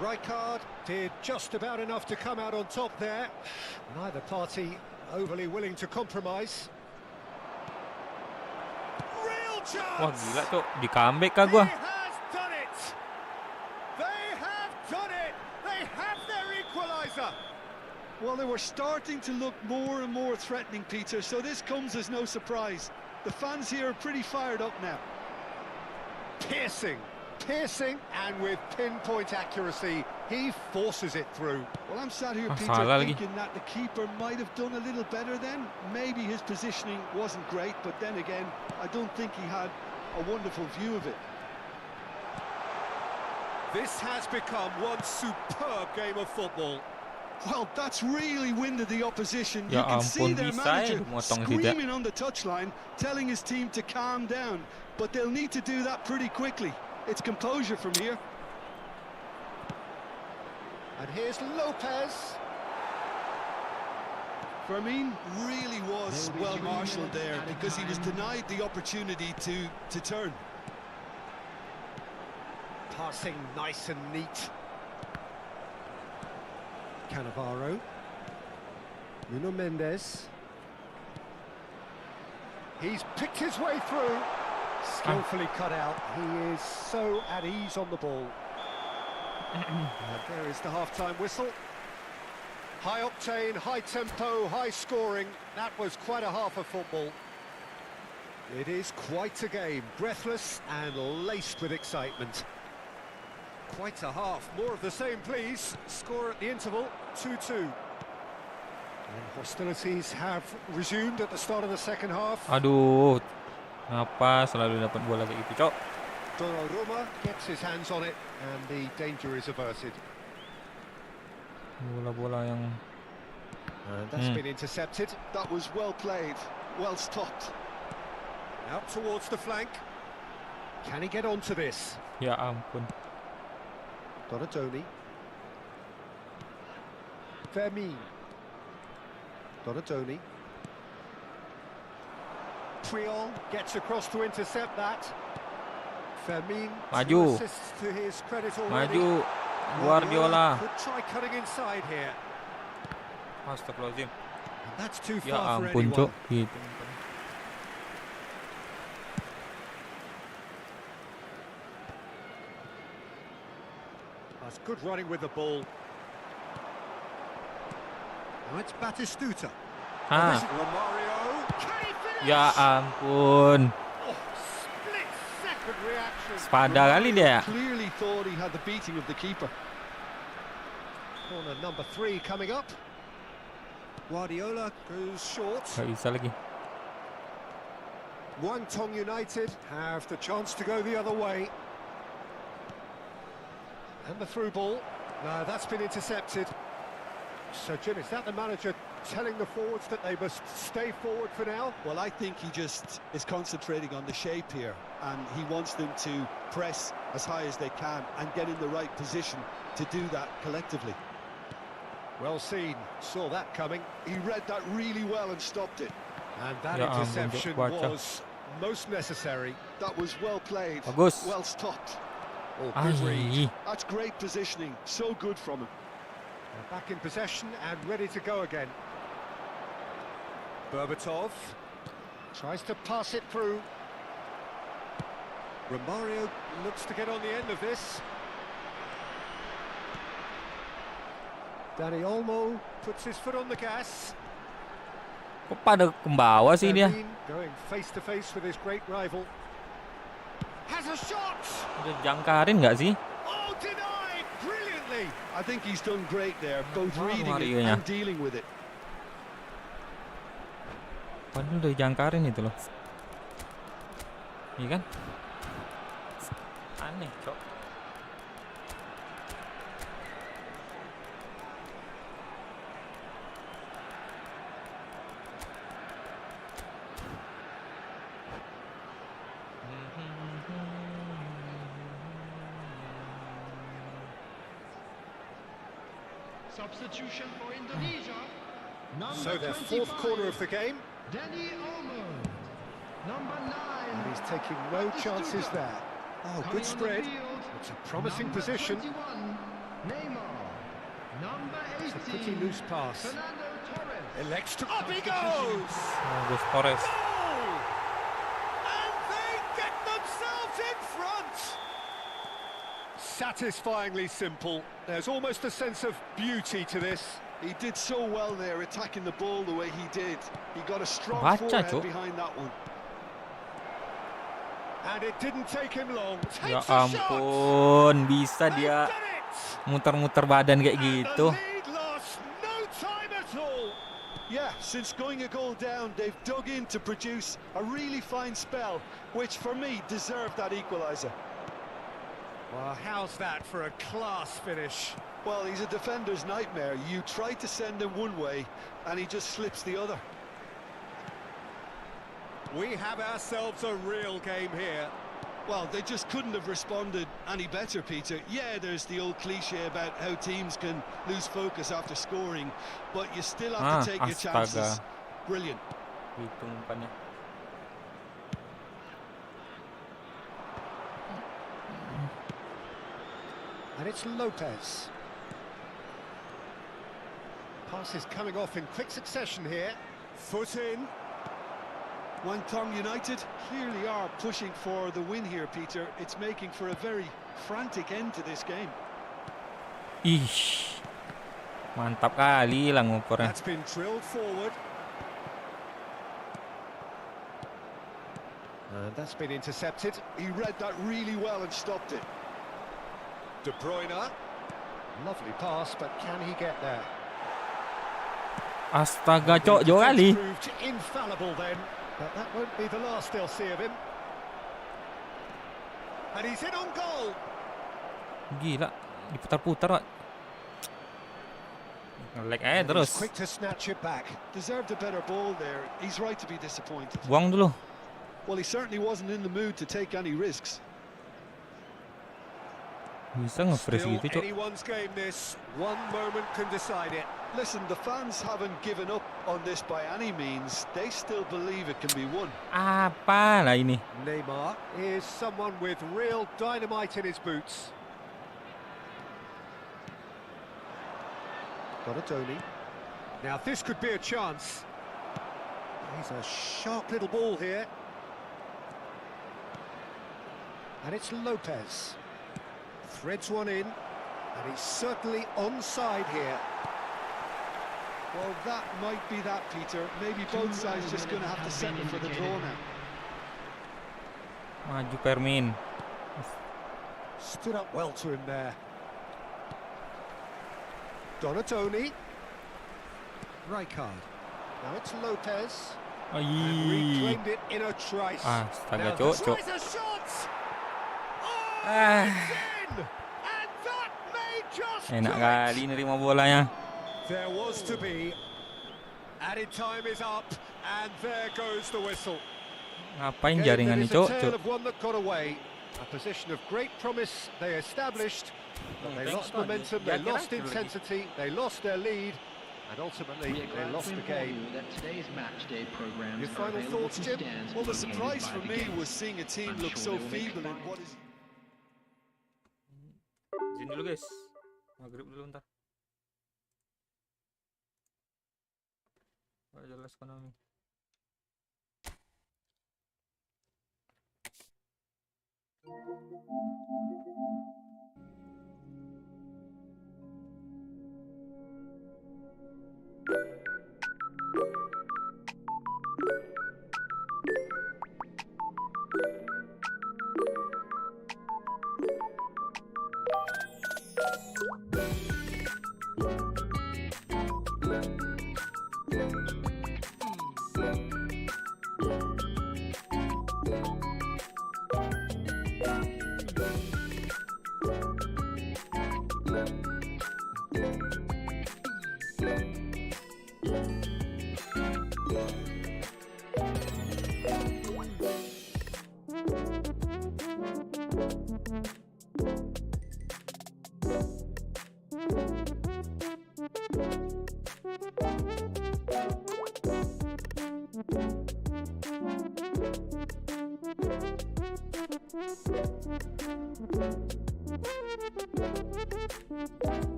Rijkaard did just about enough to come out on top there. Neither party overly willing to compromise. Real
Wah
chance!
gila tuh, di comeback kah
He
gua?
has done it! They have done it! They have their equaliser!
Well, they were starting to look more and more threatening, Peter, so this comes as no surprise. The fans here are pretty fired up now.
Piercing, and with pinpoint accuracy, he forces it through.
Well, I'm sat here,
Ah,
Peter,
salah lagi.
thinking that the keeper might have done a little better then. Maybe his positioning wasn't great, but then again, I don't think he had a wonderful view of it.
This has become one superb game of football.
Well, that's really winded the opposition.
Ya
You can see
ampun,
their
bisa
manager
motong tidak.
screaming on the touchline, telling his team to calm down. But they'll need to do that pretty quickly. It's composure from here.
And here's Lopez.
Firmine really was well marshalled there because he was denied the opportunity to turn.
Passing nice and neat. Cannavaro. Nuno Mendes. He's picked his way through. Skillfully cut out. He is so at ease on the ball. And there is the half-time whistle. High octane, high tempo, high scoring. That was quite a half of football. It is quite a game, breathless and laced with excitement. Quite a half. More of the same, please. Score at the interval, 2-2. And hostilities have resumed at the start of the second half.
Aduh, kenapa selalu dapat bola kayak gitu, Cok?
Donnarumma gets his hands on it and the danger is averted.
Bola-bola yang
And that's been intercepted.
That was well played, well stopped.
Out towards the flank. Can he get onto this?
ya ampun.
Donatoni. Firmine. Donatoni. Priol gets across to intercept that. Firmine.
Maju.
Assists to his credit already.
Maju Guardiola.
Could try cutting inside here.
Astagfirullahaladzim.
And that's too
Ya
far for
ampun,
anyone.
Cok. Gitu.
That's good running with the ball. Now it's Batistuta.
Ah,
Romario. Can he finish?
ya ampun.
Oh, split second reaction.
Sepada kali dia.
Clearly thought he had the beating of the keeper.
Corner number 3 coming up. Guardiola goes short.
Gak bisa lagi.
Guangdong United have the chance to go the other way. And the through ball. No, that's been intercepted. So, Jim, is that the manager telling the forwards that they must stay forward for now?
Well, I think he just is concentrating on the shape here, and he wants them to press as high as they can and get in the right position to do that collectively.
Well seen. Saw that coming.
He read that really well and stopped it.
And that
Ya ampun,
interception
Cok, baca.
was most necessary.
That was well played,
Bagus.
well stopped.
Oh, good read.
Ai.
That's great positioning, so good from him.
Back in possession and ready to go again. Berbatov tries to pass it through. Romario looks to get on the end of this. Dani Olmo puts his foot on the gas.
Kok pada kembawa sih dia?
Firmine going face to face with his great rival. Has a shot!
Udah jangkarin nggak sih?
Oh, denied brilliantly.
I think he's done great there, both
Wah,
reading it
Marionya.
and dealing with it.
Padahal udah jangkarin itu loh. Iya kan? Aneh, Cok.
Substitution for Indonesia.
So their fourth corner of the game,
Dani Olmo. Number 9.
and he's taking no chances there. Oh, good spread. It's a promising position. It's a pretty loose pass. Elects to... Up he goes!
Bagus Torres.
Goal! And they get themselves in front! Satisfyingly simple. There's almost a sense of beauty to this.
He did so well there, attacking the ball the way he did. He got a strong
Baca,
forehead
Cuk.
behind that one.
And it didn't take him long.
Ya
Takes a shot!
ampun, bisa
They've
dia
done it!
muter-muter badan kayak
And
gitu.
the lead lost no time at all.
Yeah, since going a goal down, they've dug in to produce a really fine spell, which for me deserved that equaliser.
Well, how's that for a class finish?
Well, he's a defender's nightmare. You try to send him one way, and he just slips the other.
We have ourselves a real game here.
Well, they just couldn't have responded any better, Peter. Yeah, there's the old cliche about how teams can lose focus after scoring, but you still have to take your chances.
Astaga.
Brilliant.
Itu umpannya.
And it's Lopez. Passes coming off in quick succession here. Foot in.
Wangtong United clearly are pushing for the win here, Peter. It's making for a very frantic end to this game.
Ih. Mantap kali hilang ukurnya.
That's been drilled forward. And that's been intercepted.
He read that really well and stopped it.
De Bruyne. Lovely pass, but can he get there?
Astaga, Cok,
The
jauh kali.
defence proved infallible then, but that won't be the last they'll see of him. And he's in on goal.
Gila, diputar-putar, Pak. Nge-lag aja
And
terus.
he's quick to snatch it back.
Deserved a better ball there. He's right to be disappointed.
Buang dulu.
Well, he certainly wasn't in the mood to take any risks.
Bisa nge-freeze
Still
gitu, Cok.
anyone's game this. One moment can decide it.
Listen, the fans haven't given up on this by any means. They still believe it can be won.
Apa lah ini?
Neymar is someone with real dynamite in his boots. Donatoni. Now this could be a chance. He's a sharp little ball here. And it's Lopez. Threads one in. And he's certainly onside here.
Well, that might be that, Peter. Maybe both sides just going to have to settle for the draw now.
Maju Permin.
Stood up well to him there. Donatoni. Rijkaard. Now it's Lopez. And
Ai.
reclaimed it in a trice.
Astaga,
Now
Cok,
this
Cok.
is a shot! Oh,
Ah.
it's in! And that may just
Enak
do
kali
it.
nerima bolanya.
There was to be. Added time is up, and there goes the whistle.
Ngapain
Game
jaringan
that
nih,
is a
Cok?
tale
Cok.
of one that got away. A position of great promise they established, but they lost momentum, they lost intensity, they lost their lead, and ultimately they lost the game. Your final thoughts, Jim?
Well, the surprise for me was seeing a team look so feeble in what is...
Izin dulu, guys. Maghrib dulu ntar. Nggak jelas Konami.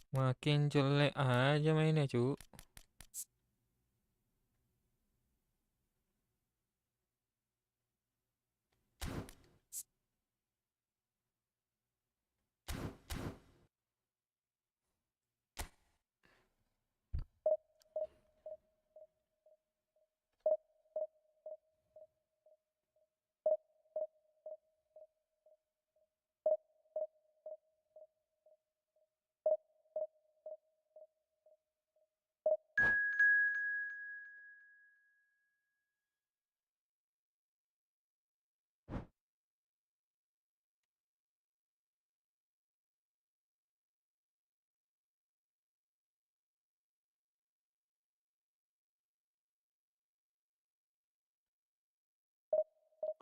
Makin jelek aja mainnya, cu.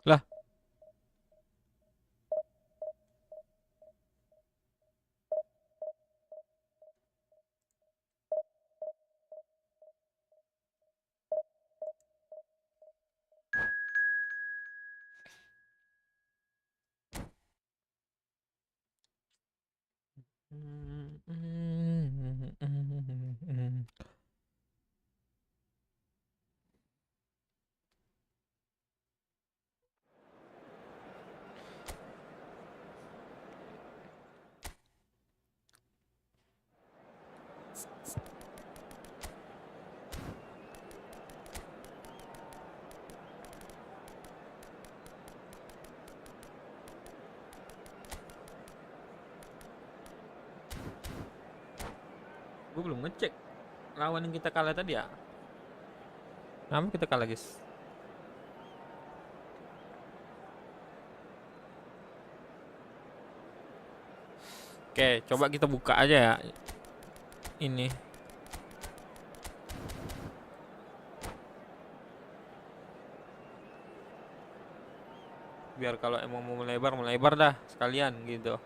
Lah, gue belum ngecek lawan yang kita kalah tadi ya. Kenapa kita kalah, guys? Oke, coba kita buka aja ya. Ini. Biar kalau emang mau melebar dah sekalian gitu.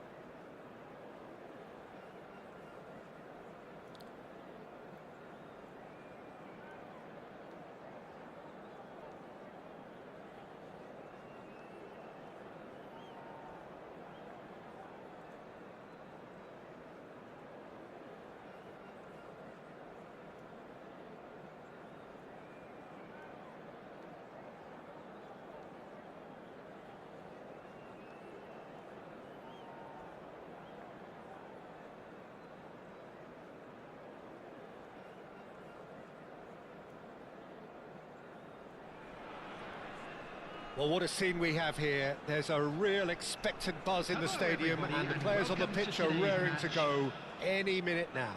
Well, what a scene we have here. There's a real expectant buzz in the stadium, and the players on the pitch are raring to go any minute now.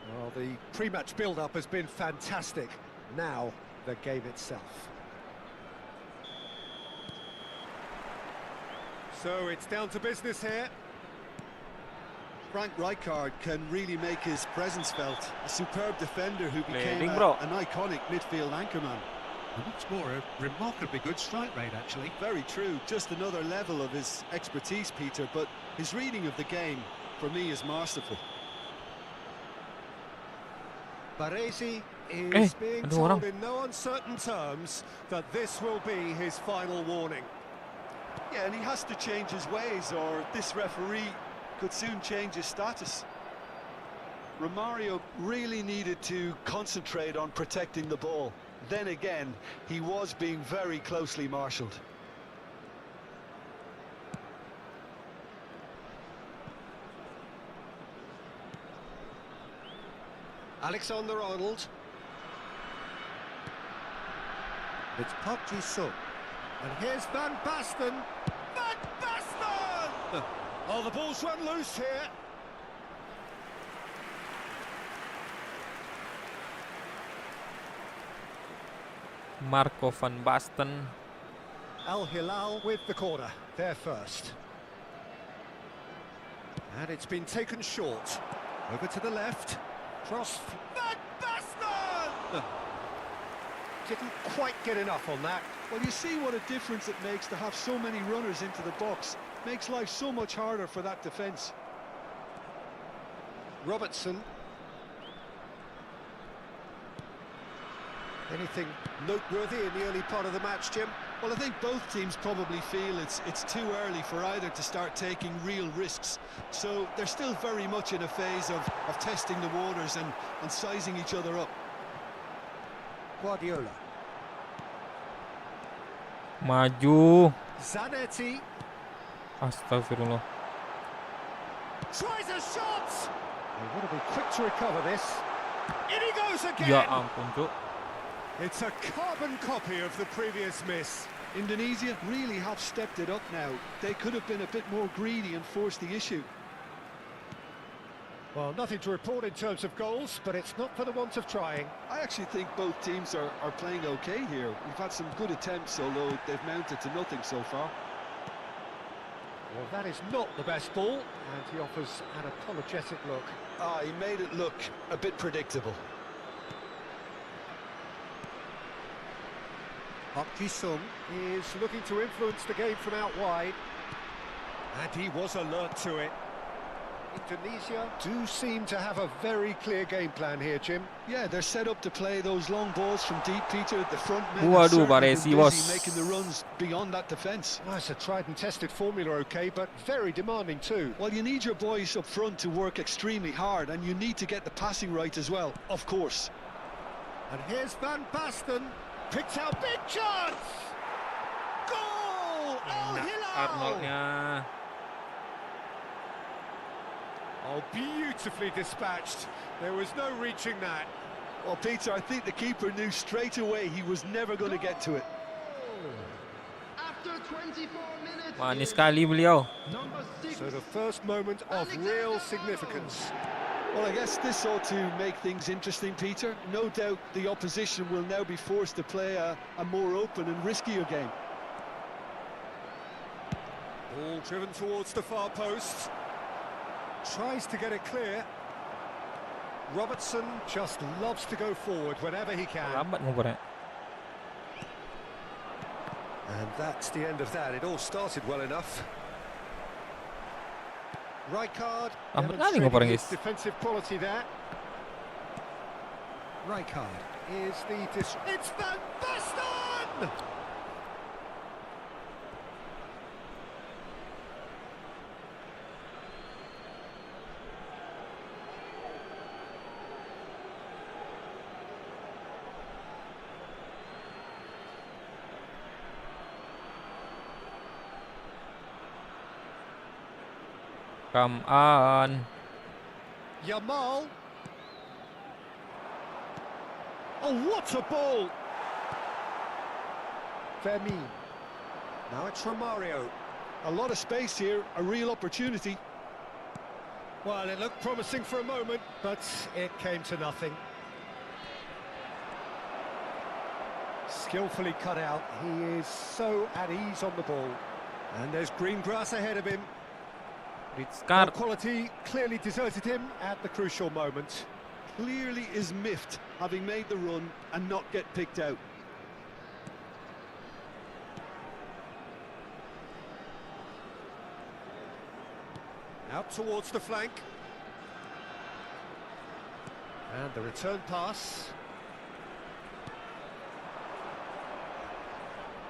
Well, the pre-match build-up has been fantastic. Now, the game itself. So it's down to business here.
Frank Rijkaard can really make his presence felt. A superb defender who became
Leading, bro.
an iconic midfield anchorman.
And what's more, a remarkably good strike rate, actually.
Very true, just another level of his expertise, Peter, but his reading of the game, for me, is masterful.
Baresi is being
ada
told
orang.
in no uncertain terms that this will be his final warning.
Yeah, and he has to change his ways, or this referee could soon change his status. Romario really needed to concentrate on protecting the ball. Then again, he was being very closely marshalled.
Alexander-Arnold. It's Park Ji-sung. And here's Van Basten. Van Basten! Oh, the ball's run loose here.
Marco van Basten.
Al Hilal with the corner, there first. And it's been taken short. Over to the left. Cross. Van Basten! Didn't quite get enough on that.
Well, you see what a difference it makes to have so many runners into the box. Makes life so much harder for that defence.
Robertson. Anything noteworthy in the early part of the match, Jim?
Well, I think both teams probably feel it's too early for either to start taking real risks. So they're still very much in a phase of testing the waters and sizing each other up.
Guardiola.
Maju.
Zanetti.
Astagfirullah.
Tries a shot! They want to be quick to recover this. In he goes again!
Ya ampun, Cuk.
It's a carbon copy of the previous miss.
Indonesia really have stepped it up now. They could have been a bit more greedy and forced the issue.
Well, nothing to report in terms of goals, but it's not for the want of trying.
I actually think both teams are playing okay here. We've had some good attempts, although they've mounted to nothing so far.
Well, that is not the best ball, and he offers an apologetic look.
He made it look a bit predictable.
Park Ji-sung is looking to influence the game from out wide. And he was alert to it. Indonesia do seem to have a very clear game plan here, Jim.
Yeah, they're set up to play those long balls from deep, Peter. The front men
Waduh,
have certainly
Baresi
been
was
busy making the runs beyond that defence.
Well, it's a tried and tested formula, okay, but very demanding too.
Well, you need your boys up front to work extremely hard, and you need to get the passing right as well, of course.
And here's Van Basten. Picked out, big chance! Goal! Al Hilal!
Arnoldnya.
Oh, beautifully dispatched. There was no reaching that.
Well, Peter, I think the keeper knew straight away he was never going to get to it.
After 24 minutes.
Manis sekali beliau.
Number 6.
So the first moment of real significance.
Well, I guess this ought to make things interesting, Peter. No doubt the opposition will now be forced to play a more open and riskier game.
Ball driven towards the far post. Tries to get it clear. Robertson just loves to go forward whenever he can.
Lambat ngopernya.
And that's the end of that. It all started well enough. Rijkaard
Lambat kali ngopernya,
demonstrating his
guys.
defensive quality there. Rijkaard is the it's Van Basten!
Come on.
Yamal. Oh, what a ball! Fermin. Now it's Romario.
A lot of space here, a real opportunity.
Well, it looked promising for a moment, but it came to nothing. Skillfully cut out. He is so at ease on the ball. And there's green grass ahead of him.
It's
Well,
card.
quality clearly deserted him at the crucial moment.
Clearly is miffed, having made the run and not get picked out.
Out towards the flank. And the return pass.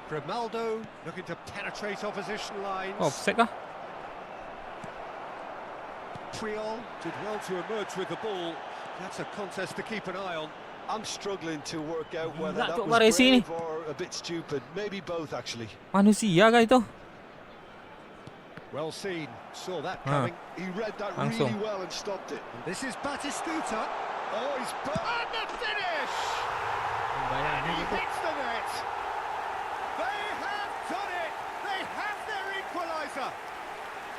Grimaldo looking to penetrate opposition lines.
Offside kah?
Triol did well to emerge with the ball. That's a contest to keep an eye on.
I'm struggling to work out whether
Gila
that
tu
was
Baresi ni.
brave or a bit stupid. Maybe both, actually.
Manusia kah itu?
Well seen, saw that
Ah.
coming.
He read that
Langsung.
really well and stopped it.
And this is Batistuta. Oh, he's and the finish! And he hits the net. They have done it. They have their equaliser.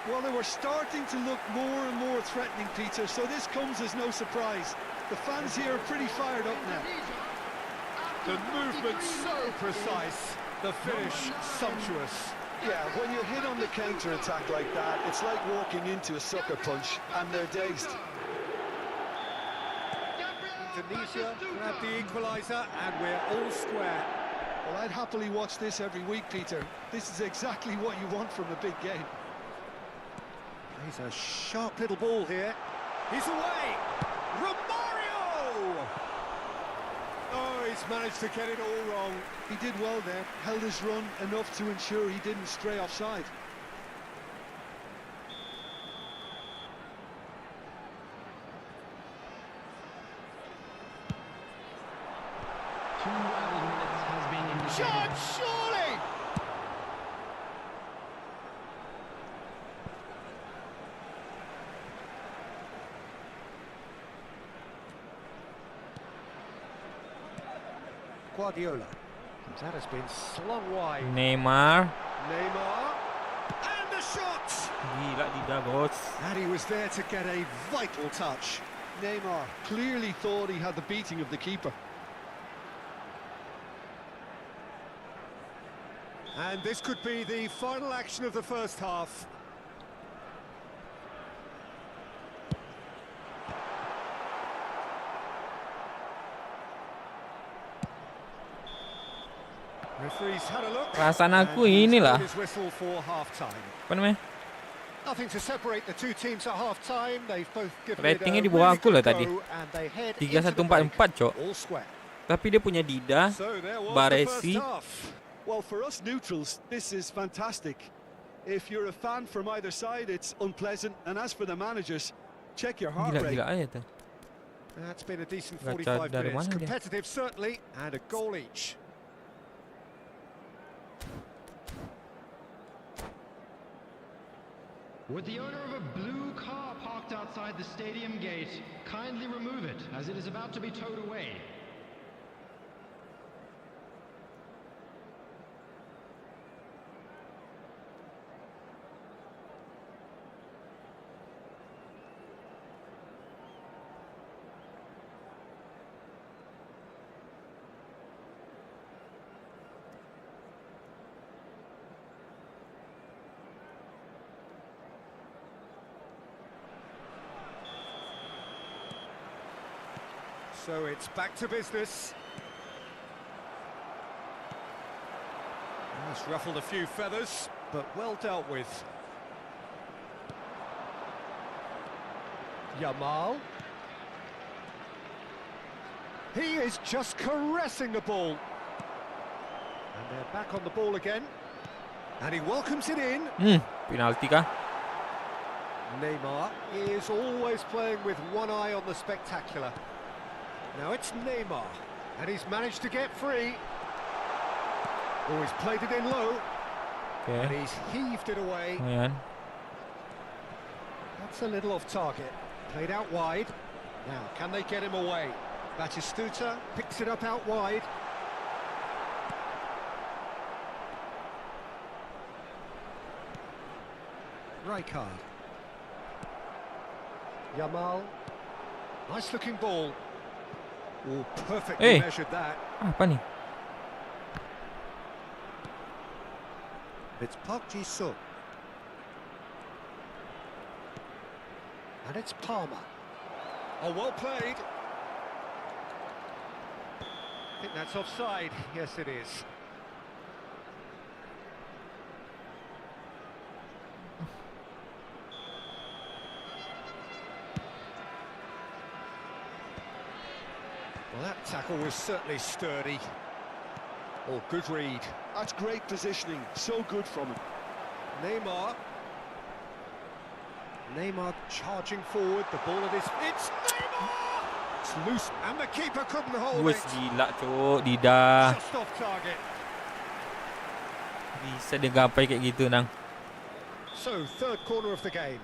Well, they were starting to look more and more threatening, Peter, so this comes as no surprise. The fans here are pretty fired up now.
The movement so precise. The finish sumptuous.
Yeah, when you hit on the counter-attack like that, it's like walking into a sucker punch, and they're dazed.
Tunisia grab the equaliser, and we're all square.
Well, I'd happily watch this every week, Peter. This is exactly what you want from a big game.
He's a sharp little ball here. He's away. Romario! Oh, he's managed to get it all wrong.
He did well there, held his run enough to ensure he didn't stray offside.
Shot, surely! Guardiola. That has been slung wide.
Neymar.
Neymar. And the shot!
Gila tidak, bos.
And he was there to get a vital touch.
Neymar clearly thought he had the beating of the keeper.
And this could be the final action of the first half. Referee's had a look.
Perasaan aku
and he's
inilah.
blown his whistle for half-time.
Apa namanya?
Nothing to separate the two teams at half-time. They've both given
Ratingnya
it a
di bawah
really
aku lah
good
tadi.
go, and they head into the
3144,
break.
Cok.
All square.
Tapi dia punya Dida,
So there was the
Baresi.
first half.
Well, for us neutrals, this is fantastic. If you're a fan from either side, it's unpleasant. And as for the managers, check your heart rate.
Gila-gila aja tuh.
That's been a decent
Gacha
45
dari
minutes.
mana dia?
Competitive certainly, and a goal each.
With the owner of a blue car parked outside the stadium gate, kindly remove it as it is about to be towed away.
So it's back to business. It's ruffled a few feathers, but well dealt with. Yamal. He is just caressing the ball. And they're back on the ball again. And he welcomes it in.
Penalti kah?
Neymar is always playing with one eye on the spectacular. Now it's Neymar, and he's managed to get free. Oh, he's played it in low, and
Okay.
he's heaved it away.
Ayan.
That's a little off target. Played out wide. Now, can they get him away? Batistuta picks it up out wide. Rijkaard. Yamal. Nice looking ball. Oh, perfectly measured that.
Apa ni?
It's Park Ji-sung. And it's Palmer. Oh, well played. I think that's offside. Yes, it is. Well, that tackle was certainly sturdy. Oh, good read.
That's great positioning, so good from him.
Neymar. Neymar charging forward, the ball at his... It's Neymar! It's loose, and the keeper couldn't hold
Wes
it.
gila cok, Dida.
Just off target.
Bisa dia gapai kayak gitu nang.
So, third corner of the game.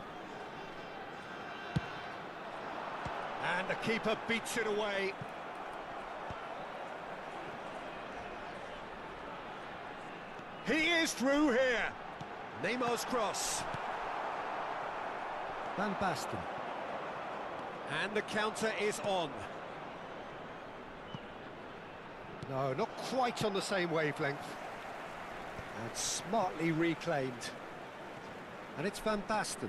And the keeper beats it away. He is through here. Neymar's cross. Van Basten. And the counter is on. No, not quite on the same wavelength. And smartly reclaimed. And it's Van Basten.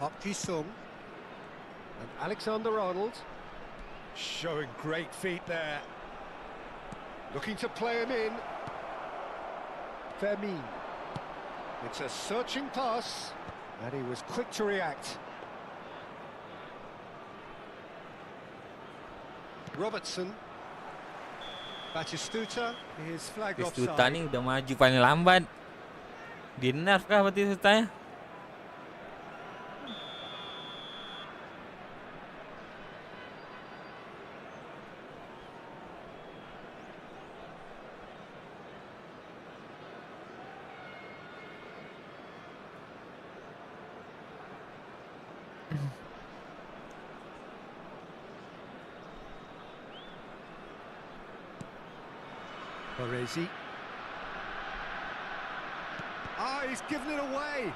Park Ji-sung. And Alexander-Arnold. Showing great feet there. Looking to play him in. Fermin. It's a searching pass. And he was quick to react. Robertson. Batistuta is flagged
Batistuta
offside.
ni udah maju paling lambat. Di nerf kah Batistutanya?
Baresi. Ah, he's given it away.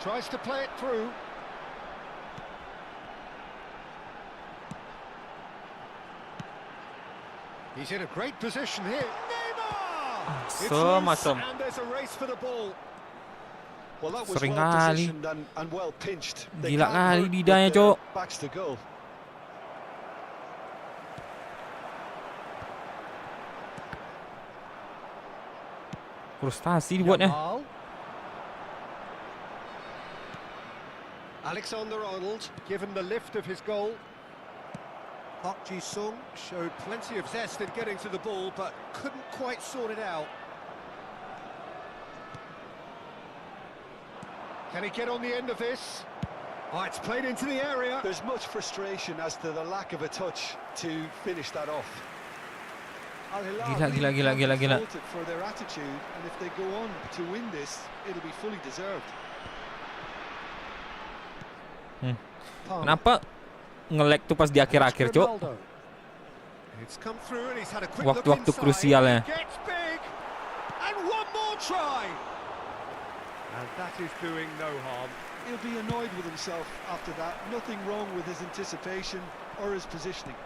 Tries to play it through. He's in a great position here. Neymar! It's loose, and there's a race for the ball.
Well, that was
Sering
well
kali.
positioned and well pinched. They
Gila
can't
kali
hurt
Didanya,
with their
Cok.
backs to goal.
Frustasi dibuatnya.
Yamal. Alexander-Arnold given the lift of his goal. Park Ji-sung showed plenty of zest in getting to the ball, but couldn't quite sort it out. Can he get on the end of this? Oh, it's played into the area.
There's much frustration as to the lack of a touch to finish that off. Al Hilal
Gila.
voted for their attitude, and if they go on to win this, it'll be fully deserved.
Kenapa nge-lag tuh pas di akhir-akhir, Cok?
It's come through and he's had a quick
Waktu-waktu
look inside.
krusialnya.
Gets big. And one more try. And that is doing no harm.
He'll be annoyed with himself after that. Nothing wrong with his anticipation or his positioning.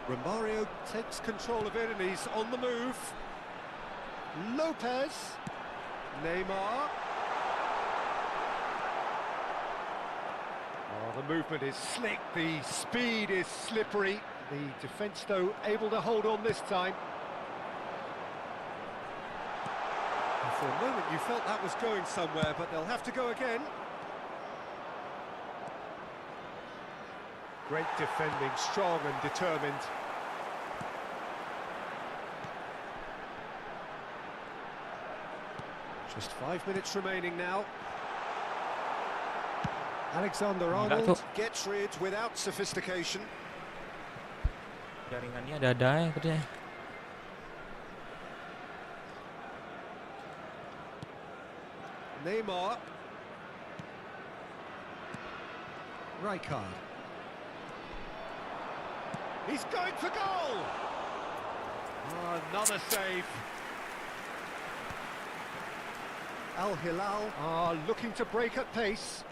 Romario takes control of it and he's on the move. Lopez. Neymar. Oh, Well, the movement is slick, the speed is slippery. The defence, though, able to hold on this time. And for a moment, you felt that was going somewhere, but they'll have to go again. Great defending, strong and determined. Just 5 minutes remaining now. Alexander-Arnold gets rid without sophistication.
Jaringannya ada ya katanya.
Neymar. Rijkaard. He's going for goal! Oh, another save. Al Hilal are looking to break at pace.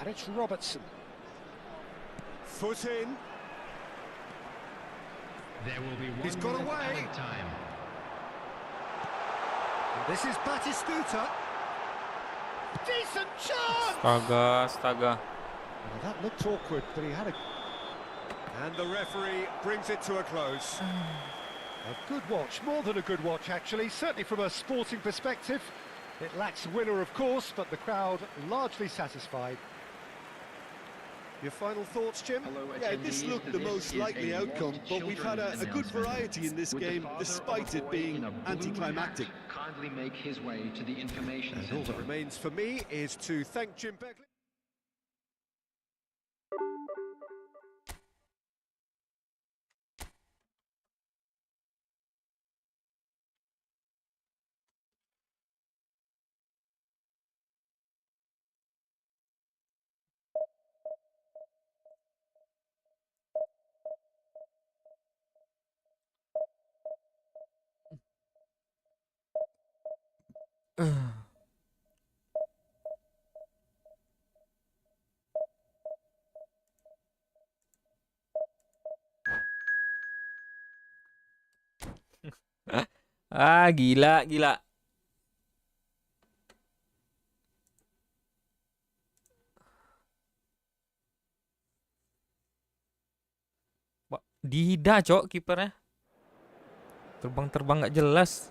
And it's Robertson. Foot in.
There will be
He's
1
got
minute
away.
added time.
And this is Batistuta. Decent chance!
Astaga.
Well, that looked awkward, but he had a... And the referee brings it to a close. A good watch, more than a good watch actually, certainly from a sporting perspective. It lacks winner, of course, but the crowd largely satisfied. Your final thoughts, Jim?
Yeah, this looked the most likely outcome, but we've had a good variety in this game, despite it being anticlimactic.
Kindly make his way to the information
And all that
center.
remains for me is to thank Jim Beckley.
Gila. Dida, cok, kipernya. Terbang-terbang nggak jelas.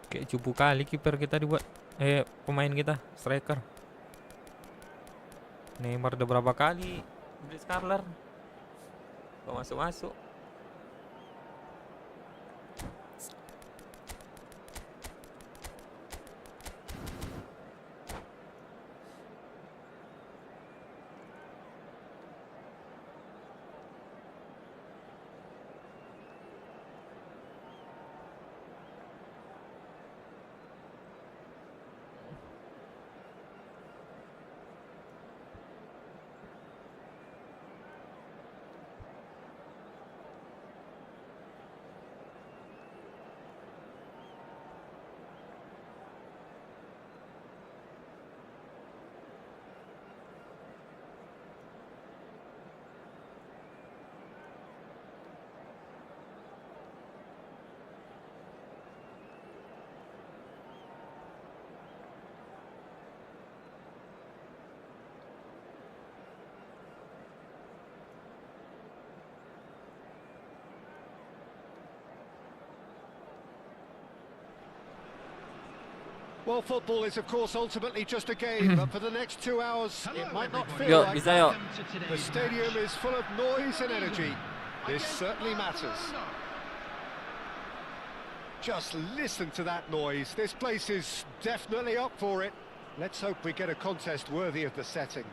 Kayak cupu kali kiper kita dibuat. Pemain kita, striker. Neymar udah berapa kali beli Scarler? Kok masuk-masuk?
Well, football is, of course, ultimately just a game, but for the next 2 hours, it might not feel
Yo,
like
bisa
that.
yo.
Welcome to
The
today's
stadium
match.
is full of noise and energy. This certainly matters. Just listen to that noise. This place is definitely up for it. Let's hope we get a contest worthy of the setting.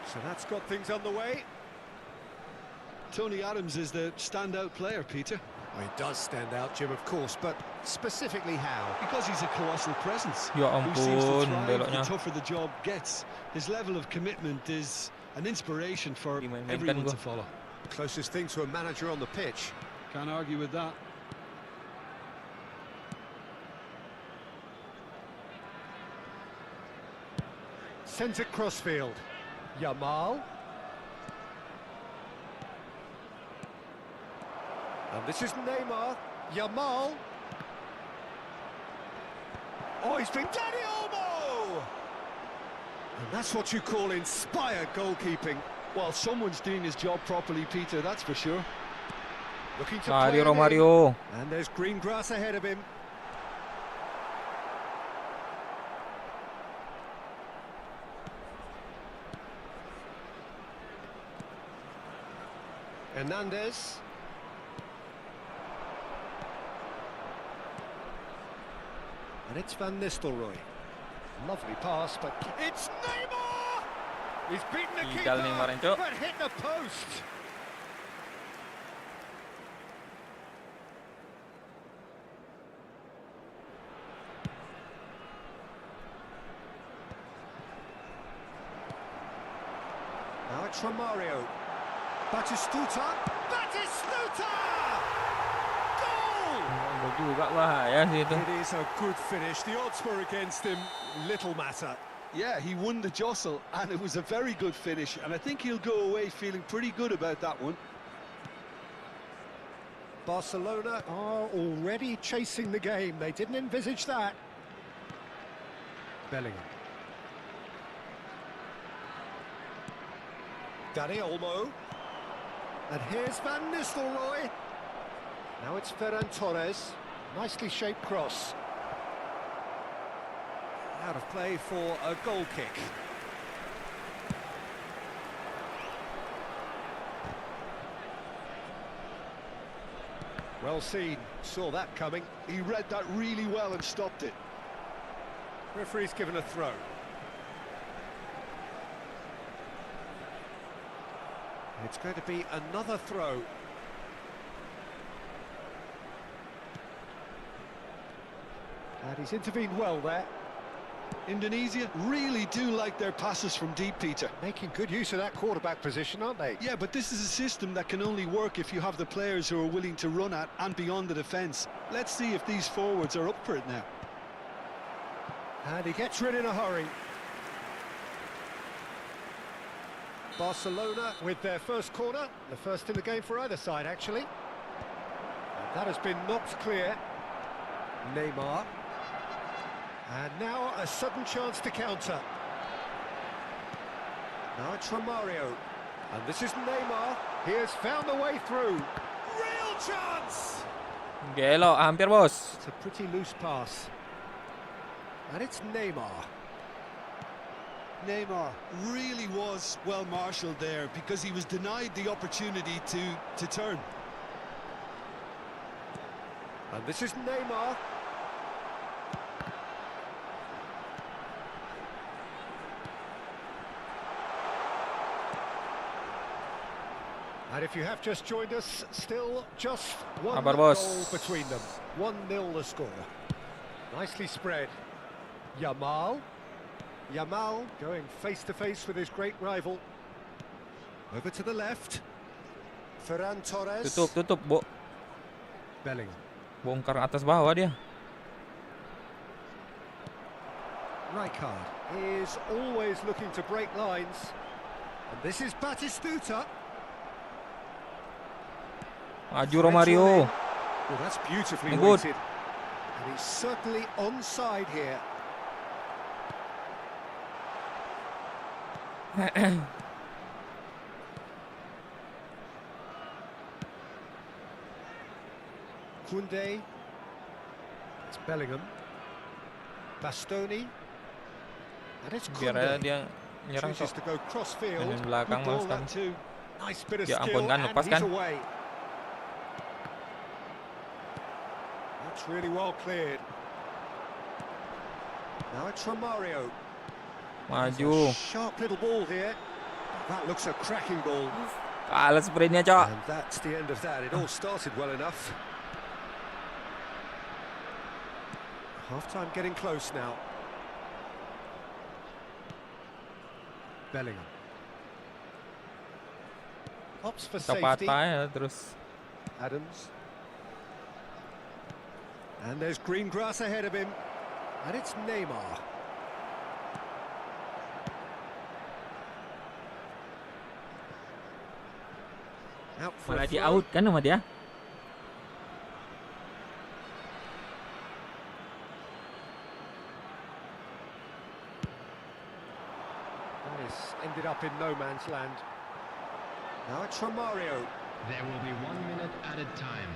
So that's got things underway.
Tony Adams is the standout player, Peter,
Well, he does stand out, Jim, of course, but specifically how?
because he's a colossal presence.
Ya
Who seems to
ampun,
thrive the
beloknya.
tougher the job gets. His level of commitment is an inspiration for
Dimain-mainkan
everyone
gua.
to follow.
Closest thing to a manager on the pitch.
Can't argue with that.
sends it crossfield. Yamal. And this is Neymar. Yamal. Oh, he's been Dani Olmo! And that's what you call inspired goalkeeping.
Well, someone's doing his job properly, Peter, that's for sure.
Looking to play it in.
Romario.
And there's green grass ahead of him. Hernandez. And it's Van Nistelrooy. Lovely pass, but it's Neymar! He's beaten the
Tinggal
keeper,
Neymar, Cok.
but hit the post. Now it's Romario. Batistuta. Batistuta! Goal!
Gol juga bahaya sih itu.
It is a good finish. The odds were against him. Little matter.
Yeah, he won the jostle, and it was a very good finish, and I think he'll go away feeling pretty good about that one.
Barcelona are already chasing the game. They didn't envisage that. Bellingham. Dani Olmo. And here's Van Nistelrooy. Now it's Ferran Torres. Nicely shaped cross. Out of play for a goal kick. Well seen. Saw that coming.
He read that really well and stopped it.
Referee's given a throw. It's going to be another throw. And he's intervened well there.
Indonesia really do like their passes from deep, Peter.
Making good use of that quarterback position, aren't they?
Yeah, but this is a system that can only work if you have the players who are willing to run at and beyond the defence. Let's see if these forwards are up for it now.
And he gets rid in a hurry. Barcelona with their first corner, the first in the game for either side, actually. And that has been knocked clear. Neymar. And now a sudden chance to counter. Now it's Romario. And this is Neymar. He has found a way through. Real chance!
Gelo, hampir bos.
It's a pretty loose pass. And it's Neymar.
Neymar really was well marshalled there because he was denied the opportunity to turn.
And this is Neymar. And if you have just joined us, still just one
Kabar,
goal
bos.
between them. 1-0 the score. Nicely spread. Yamal. Yamal going face-to-face with his great rival. Over to the left. Ferran Torres.
Tutup, Bo.
Bellingham.
Bongkar atas bawah dia.
Rijkaard is always looking to break lines. And this is Batistuta.
Maju Romario.
Well, that's beautifully
Good.
weighted. And he's certainly onside here. Koundé. It's Bellingham. Bastoni. And it's
Biar aja
Koundé.
dia nyerang
Chooses
kok.
to go cross-field.
Mainin belakang,
Good ball,
Mas, kan.
that too. Nice bit of
Ya
skill,
ampun, kan,
and
lepas,
he's
kan.
away. That's really well cleared. Now it's Romario.
Maju.
Sharp little ball here. That looks a cracking ball.
Kalah sprintnya, Cok.
And that's the end of that. It all started well enough. Half-time getting close now. Bellingham. Hops for
Kita
safety.
patah ya terus.
Adams. And there's green grass ahead of him. And it's Neymar. for
Malah
a
di
throw.
out kan sama dia.
That is ended up in no man's land. Now it's Romario.
There will be 1 minute added time.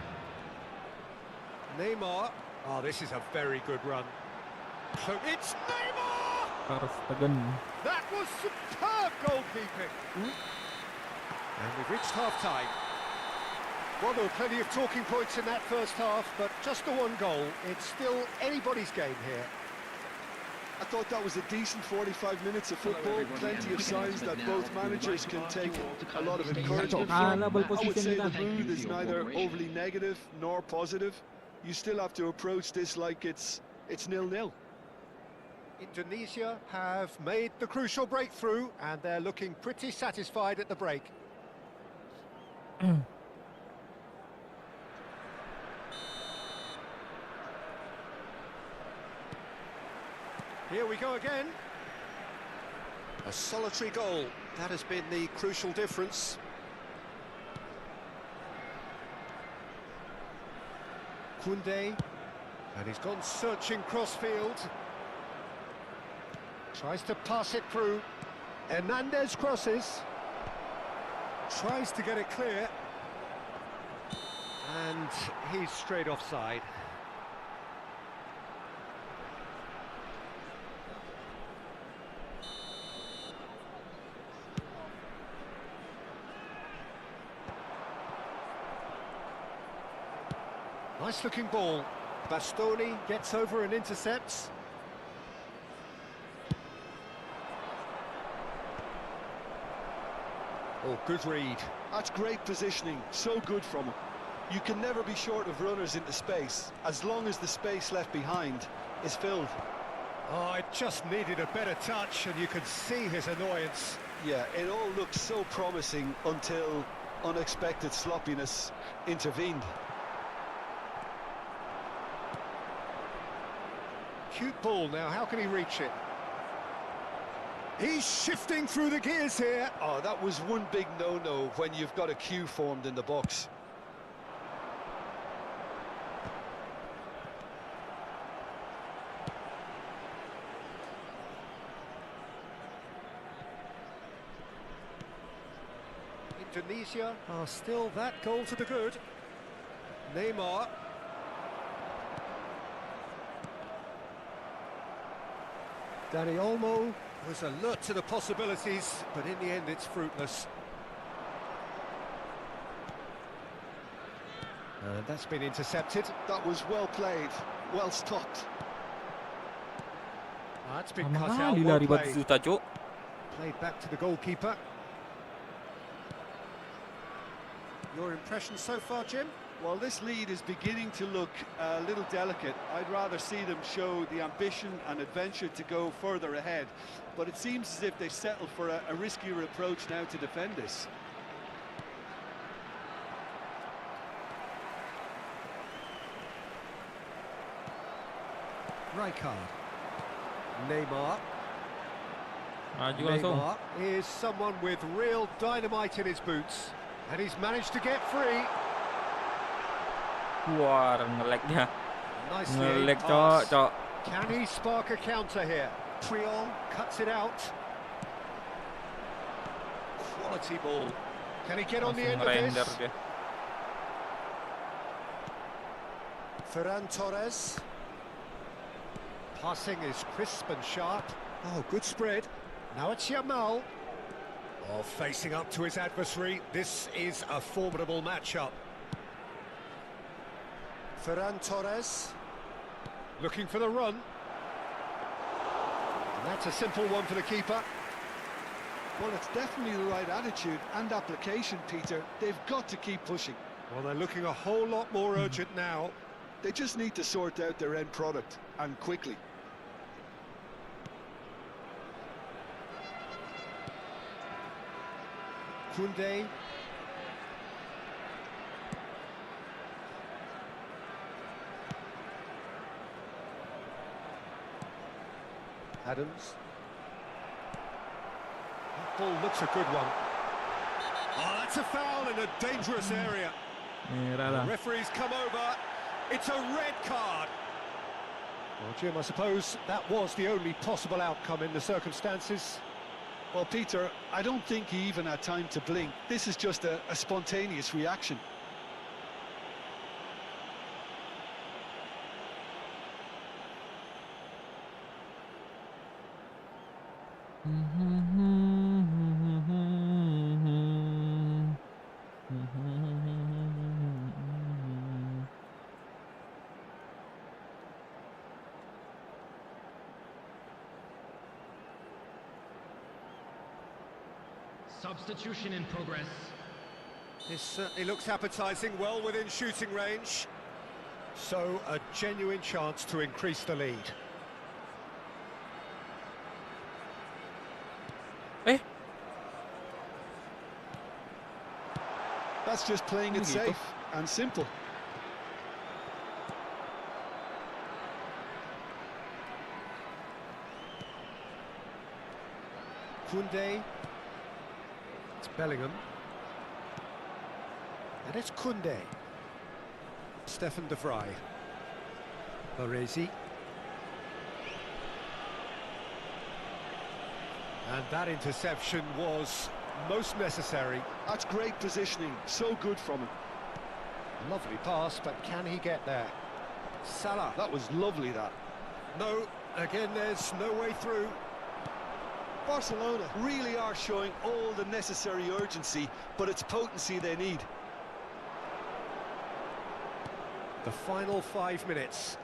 Neymar. Oh, this is a very good run. It's Neymar!
Verstegen.
That was superb goalkeeping. And we've reached half-time. Well, there were plenty of talking points in that first half, but just the one goal. It's still anybody's game here.
I thought that was a decent 45 minutes of football. Plenty of signs that both managers can take a lot of encouragement from. I would say the mood is neither overly negative nor positive. You still have to approach this like it's 0-0.
Indonesia have made the crucial breakthrough, and they're looking pretty satisfied at the break. Here we go again. A solitary goal. That has been the crucial difference. Koundé. And he's gone searching crossfield. Tries to pass it through. Hernandez crosses. Tries to get it clear. And he's straight offside. Nice looking ball. Bastoni gets over and intercepts. Oh, good read.
That's great positioning, so good from him. You can never be short of runners into space, as long as the space left behind is filled.
Oh, it just needed a better touch, and you could see his annoyance.
Yeah, it all looked so promising until unexpected sloppiness intervened.
Cute ball now, how can he reach it? He's shifting through the gears here.
Oh, that was one big no-no when you've got a queue formed in the box.
Indonesia are still that goal to the good. Neymar. Dani Olmo was alert to the possibilities, but in the end it's fruitless. And that's been intercepted.
That was well played, well stopped.
That's been cut out.
Mahal
Well
lari
played.
Batistuta, Cuk.
Played back to the goalkeeper. Your impression so far, Jim?
Well, this lead is beginning to look a little delicate. I'd rather see them show the ambition and adventure to go further ahead. But it seems as if they've settled for a riskier approach now to defend this.
Rijkaard. Neymar.
Maju langsung.
Neymar is someone with real dynamite in his boots. And he's managed to get free.
Keluar nge-lag dia.
Nicely
Nge-lag,
aimed
Cok,
pass.
Cok.
Can he spark a counter here? Triol cuts it out. Quality ball. Can he get on the
Langsung
end of
ngerender
this?
dia.
Ferran Torres. Passing is crisp and sharp. Oh, good spread. Now it's Yamal. Oh, facing up to his adversary. This is a formidable matchup. Ferran Torres. Looking for the run. And that's a simple one for the keeper.
Well, it's definitely the right attitude and application, Peter. They've got to keep pushing.
Well, they're looking a whole lot more urgent now.
They just need to sort out their end product, and quickly.
Koundé. Adams. That ball looks a good one. Oh, that's a foul in a dangerous area.
Merah
The
lah.
referee's come over. It's a red card. Well, Jim, I suppose that was the only possible outcome in the circumstances.
Well, Peter, I don't think he even had time to blink. This is just a spontaneous reaction.
Substitution in progress.
This certainly looks appetising, well within shooting range. So, a genuine chance to increase the lead.
Eh,
That's just playing it
Gitu.
safe and simple.
Koundé. It's Bellingham. And it's Koundé. Stefan de Vrij. Baresi. And that interception was most necessary.
That's great positioning, so good from him.
Lovely pass, but can he get there? Salah.
That was lovely, that.
No, again, there's no way through.
Barcelona really are showing all the necessary urgency, but it's potency they need.
The final 5 minutes.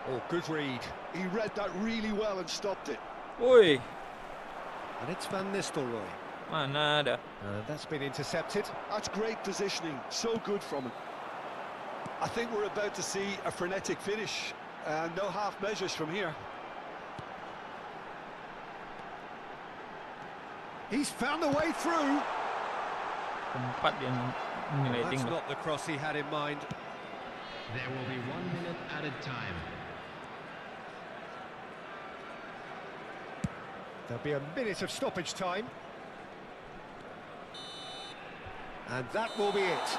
Oh, good read.
He read that really well and stopped it.
woi,
And it's Van Nistelrooy.
mana ada?
That's been intercepted.
That's great positioning, so good from him. I think we're about to see a frenetic finish, and no half measures from here.
He's found a way through.
Tempat dia
Well,
niliting
that's
tu.
not the cross he had in mind.
There will be 1 minute added time.
There'll be a minute of stoppage time. And that will be it.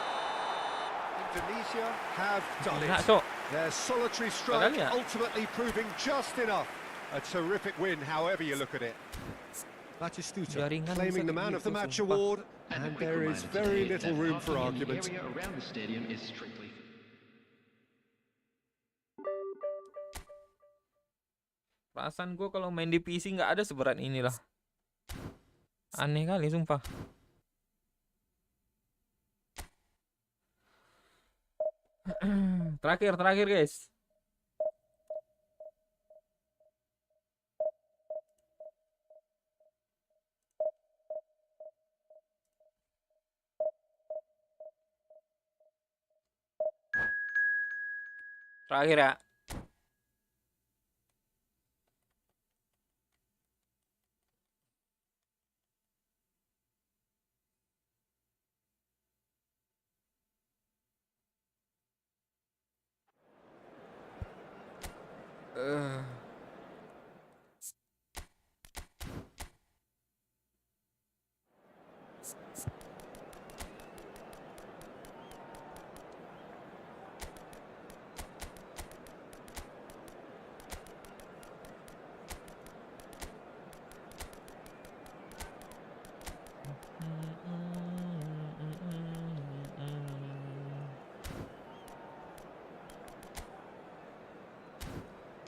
Indonesia have done
Nak
it.
sok.
Their solitary strike
Padahal ya.
ultimately proving just enough. A terrific win, however you look at it. Batistuta
Jaringan
claiming the
sakit
man of the
gitu,
match
sumpah.
award,
And a
and
quick
there is
reminder
very
today
little
that
room for
parking in the
argument.
area around the stadium is strictly
Perasaan gue kalau main di PC nggak ada seberat inilah. Aneh kali, sumpah. Terakhir guys. Terakhir ya.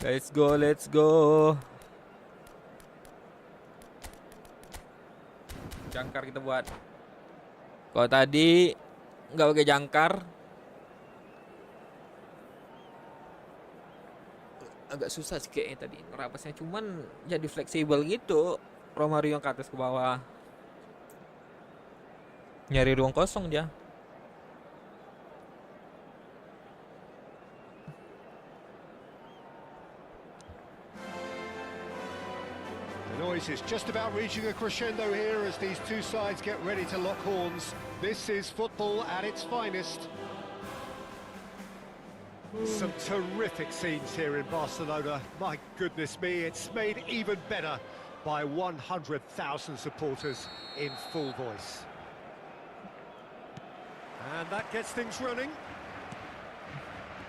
Let's go. Jangkar kita buat. Kalau tadi nggak pakai jangkar, agak susah sih kayaknya tadi nerapasnya. Cuman jadi fleksibel gitu. Romario yang ke atas ke bawah. Nyari ruang kosong dia.
The noise is just about reaching a crescendo here as these two sides get ready to lock horns. This is football at its finest. Some terrific scenes here in Barcelona. My goodness me, it's made even better by 100,000 supporters in full voice. And that gets things running.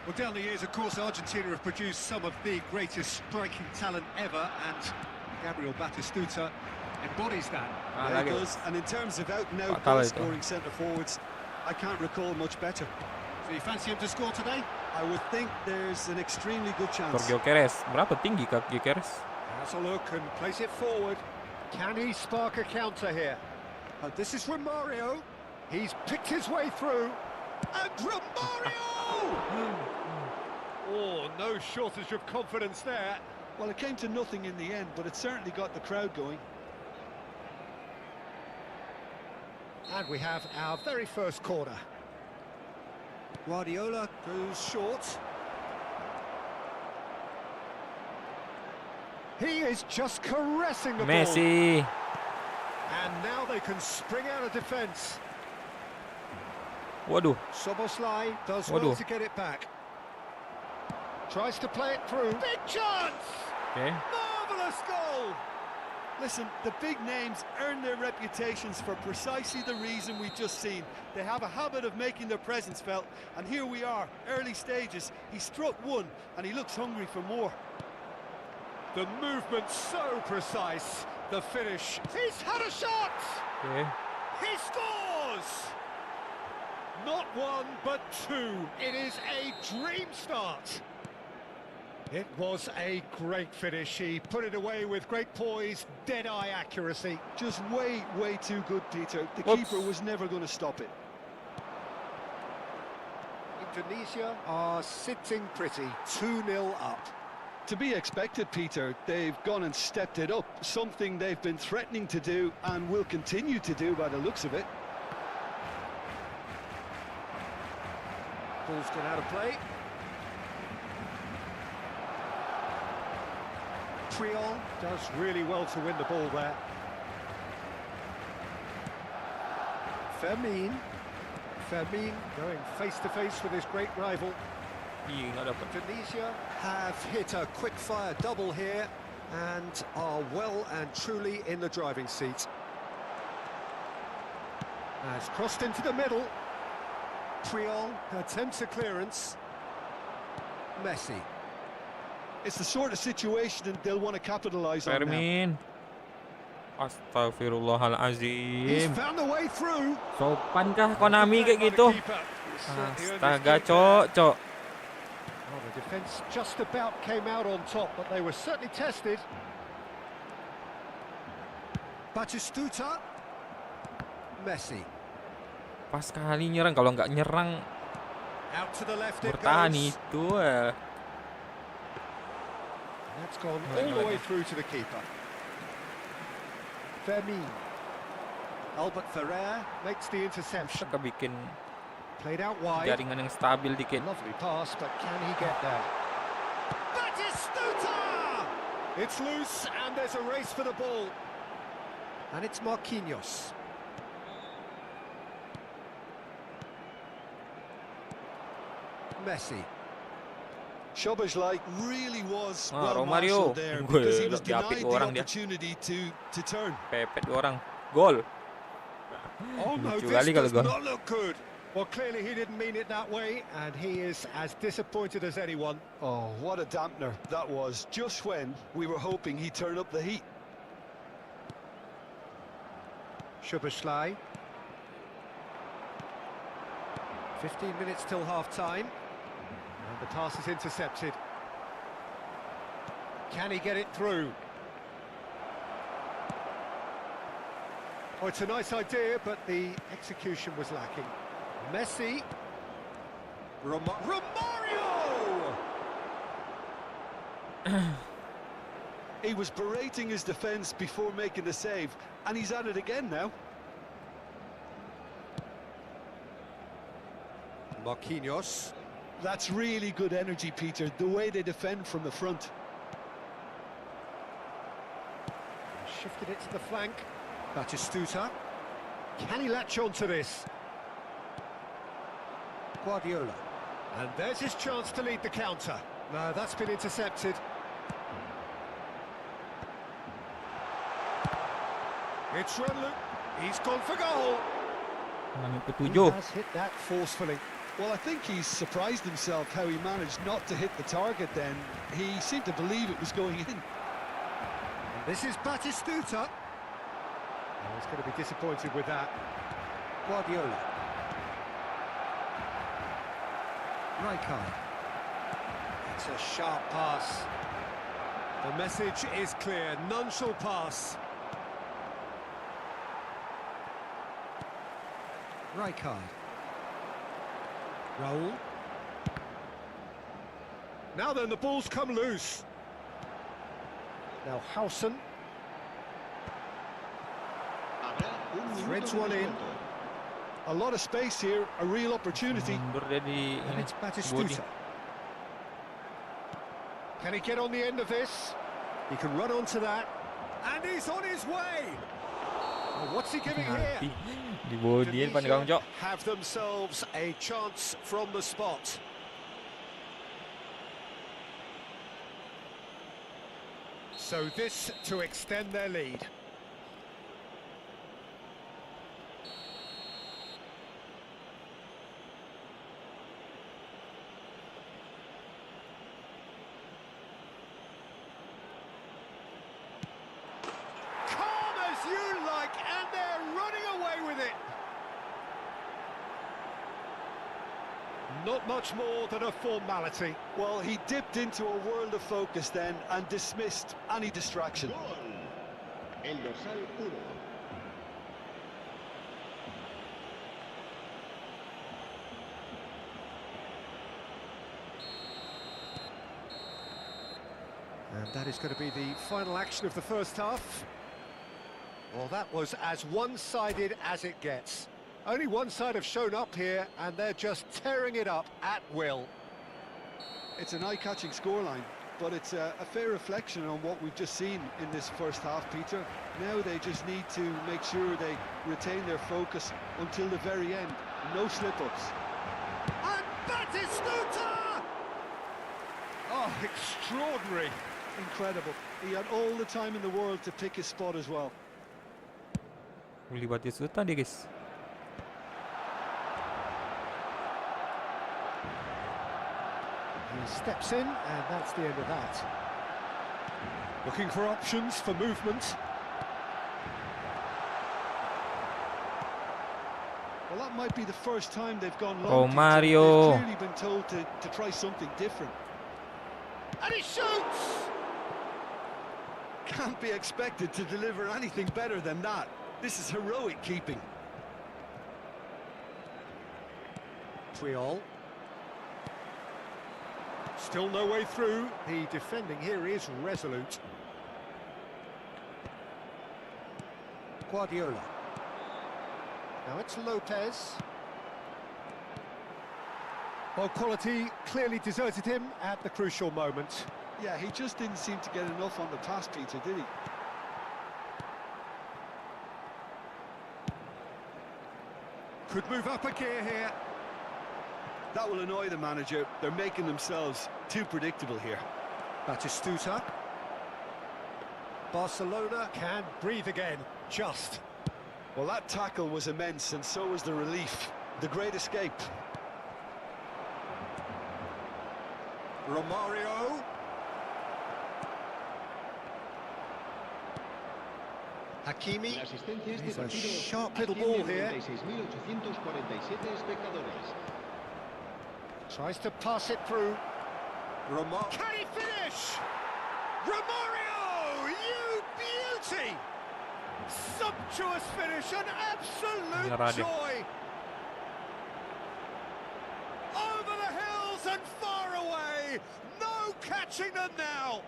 Well, down the years, of course, Argentina have produced some of the greatest striking talent ever, and Gabriel Batistuta embodies that.
There he
does. And in terms of out-and-out goal-scoring centre-forwards, I can't recall much better.
So you fancy him to score today?
I would think there's an extremely good chance.
Sergio Keres. Berapa tinggi kak Keres?
Has a look and place it forward. Can he spark a counter here? This is Romario. He's picked his way through. And Romario! Oh, no shortage of confidence there.
Well, it came to nothing in the end, but it certainly got the crowd going.
And we have our very first corner. Guardiola goes short. He is just caressing the ball.
Messi.
And now they can spring out of defence.
Waduh.
Soboslai does well to get it back. Tries to play it through. Big chance!
Okay.
Marvellous goal!
Listen, the big names earn their reputations for precisely the reason we've just seen. They have a habit of making their presence felt, and here we are, early stages. He struck one, and he looks hungry for more.
The movement so precise. The finish. He's had a shot!
Okay.
He scores! Not one, but two. It is a dream start. It was a great finish. He put it away with great poise, dead-eye accuracy.
Just way, way too good, Peter. The
Oops.
keeper was never going to stop it.
Indonesia are sitting pretty, 2-0 up.
To be expected, Peter. They've gone and stepped it up, something they've been threatening to do and will continue to do by the looks of it.
Ball's gone out of play. Triol does really well to win the ball there. Fermin going face-to-face with his great rival.
Ih, nggak dapat.
Indonesia have hit a quick-fire double here and are well and truly in the driving seat. Has crossed into the middle. Triol attempts a clearance. Messi.
It's the sort of situation that they'll want to capitalise on now.
Fermin.
He's
Astagfirullahalazim.
found a way through.
Sopankah Konami kayak gitu? Astaga, cok.
Well, the defence just about came out on top, but they were certainly tested. Batistuta. Messi.
Pas kali nyerang, kalau nggak nyerang
Out to the left it
bertahan
goes.
itu.
That's gone all the way through to the keeper. Fermin. Albert Ferrer makes the interception.
Bisa bikin
Played out wide.
jaringan yang stabil dikit.
Lovely pass, but can he get there? Batistuta! It's loose, and there's a race for the ball. And it's Marquinhos. Messi.
Szoboszlai really was
Ah,
well
Romario.
marshalled there
Gue
because he was
diapit
denied the
orang dia.
opportunity to turn.
Pepet orang. Gol.
Oh no,
Lucu
this
kali kalau
does
gol.
not look good. Well, clearly he didn't mean it that way, and he is as disappointed as anyone.
Oh, what a dampener that was, just when we were hoping he'd turn up the heat.
Szoboszlai. 15 minutes till half-time. And the pass is intercepted. Can he get it through? Oh, it's a nice idea, but the execution was lacking. Messi. Romario!
He was berating his defence before making the save, and he's at it again now.
Marquinhos.
That's really good energy, Peter, the way they defend from the front.
Shifted it to the flank. Batistuta. Can he latch on to this? Guardiola. And there's his chance to lead the counter. No, that's been intercepted. It's resolute. He's gone for goal.
Langit
He
ketujuh.
has hit that forcefully.
Well, I think he's surprised himself how he managed not to hit the target then. He seemed to believe it was going in.
And this is Batistuta. Oh, he's going to be disappointed with that. Guardiola. Rijkaard. It's a sharp pass. The message is clear. None shall pass. Rijkaard. Raul. Now then, the ball's come loose. Now Howson
Habrá un minuto
threads
de
one in.
descuento.
A lot of space here, a real opportunity.
Mundur dia di
And
ini.
it's
Body.
Batistuta. Can he get on the end of this? He can run onto that. And he's on his way. Oh, what's he giving here?
Mati. Di body depan gawang, Cok.
Have themselves a chance from the spot. So this to extend their lead. Calm as you like, and they're running away with it. Not much more than a formality.
Well, he dipped into a world of focus then and dismissed any distraction.
Gol. El dorsal 1.
And that is going to be the final action of the first half. Well, that was as one-sided as it gets. Only one side have shown up here, and they're just tearing it up at will.
It's an eye-catching scoreline, but it's a fair reflection on what we've just seen in this first half, Peter. Now they just need to make sure they retain their focus until the very end. No slip-ups.
And Batistuta! Oh, extraordinary.
Incredible. He had all the time in the world to pick his spot as well.
Uli Batistuta dia, guys.
He steps in, and that's the end of that. Looking for options for movement.
Well, that might be the first time they've gone long.
Oh,
Peter.
Mario.
They've clearly been told to try something different.
And he shoots!
Can't be expected to deliver anything better than that. This is heroic keeping.
Triol. Still no way through. The defending here is resolute. Guardiola. Now it's Lopez. Well, quality clearly deserted him at the crucial moment.
Yeah, he just didn't seem to get enough on the pass, Peter, did he?
Could move up a gear here.
That will annoy the manager. They're making themselves too predictable here.
Batistuta. Barcelona can breathe again. Just.
Well, that tackle was immense, and so was the relief. The great escape.
Romario. Hakimi.
La asistencia a este
He's a
partido
sharp little
asciende
ball
a
here.
96.847 espectadores.
Tries to pass it through. Romario. Can he finish? Romario! You beauty! Sumptuous finish, an absolute
Nyerah dia.
joy! Over the hills and far away! No catching them now!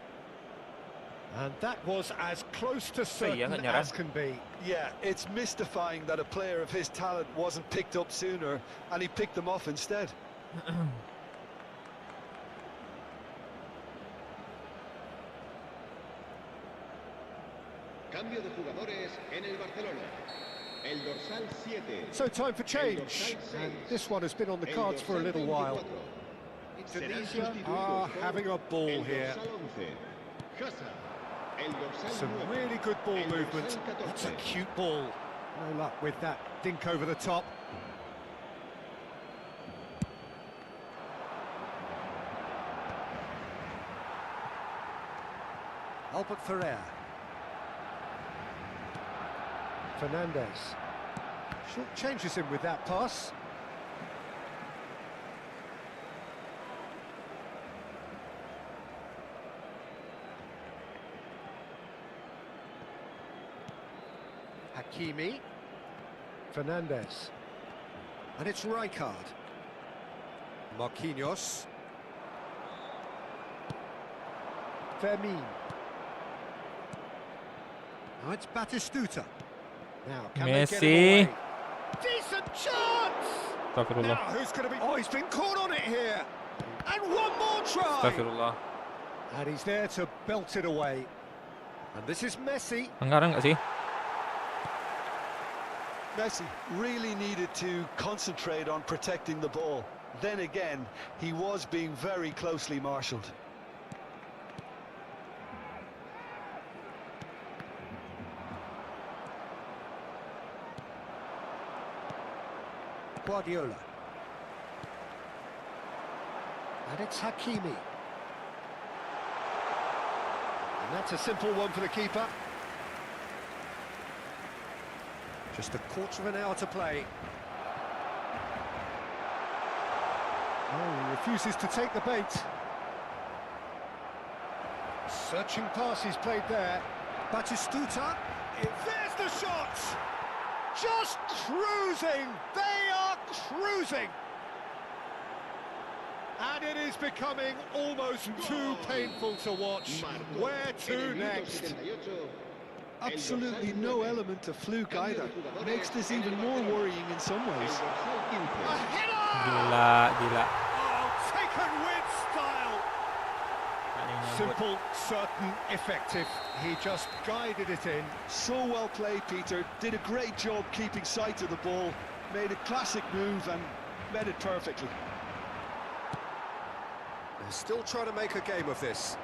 And that was as close to certain
nyerah.
as can be.
Yeah, it's mystifying that a player of his talent wasn't picked up sooner, and he picked them off instead.
Cambio de jugadores en el Barcelona. El dorsal 7.
So time for change, and this one has been on the cards for a little while. Tunisia are having a ball here.
Hazard. El dorsal
Some
9.
really good ball
El
movement.
dorsal 14.
That's a cute ball. No luck with that dink over the top. Albert Ferrer. Fernandez. Short changes him with that pass. Hakimi. Fernandez. And it's Rijkaard. Marquinhos. Fermin. Now it's Batistuta. Now, can they get him
Messi.
away? Decent chance!
Astagfirullah.
Now, who's going to be... Oh, he's been caught on it here. And one more try.
Astagfirullah.
And he's there to belt it away. And this is Messi.
Anggaran nggak sih?
Messi really needed to concentrate on protecting the ball. Then again, he was being very closely marshalled.
Guardiola. And it's Hakimi. And that's a simple one for the keeper. Just a quarter of an hour to play. Oh, he refuses to take the bait. Searching pass he's played there. Batistuta. There's the shot! Just cruising! They are cruising! And it is becoming almost too painful to watch. Where to next?
Absolutely no element of fluke either. Makes this even more worrying in some ways.
A header!
Gila.
Oh, taken with style! Simple, certain, effective. He just guided it in.
So well played, Peter. Did a great job keeping sight of the ball. Made a classic move and met it perfectly.
They're still trying to make a game of this.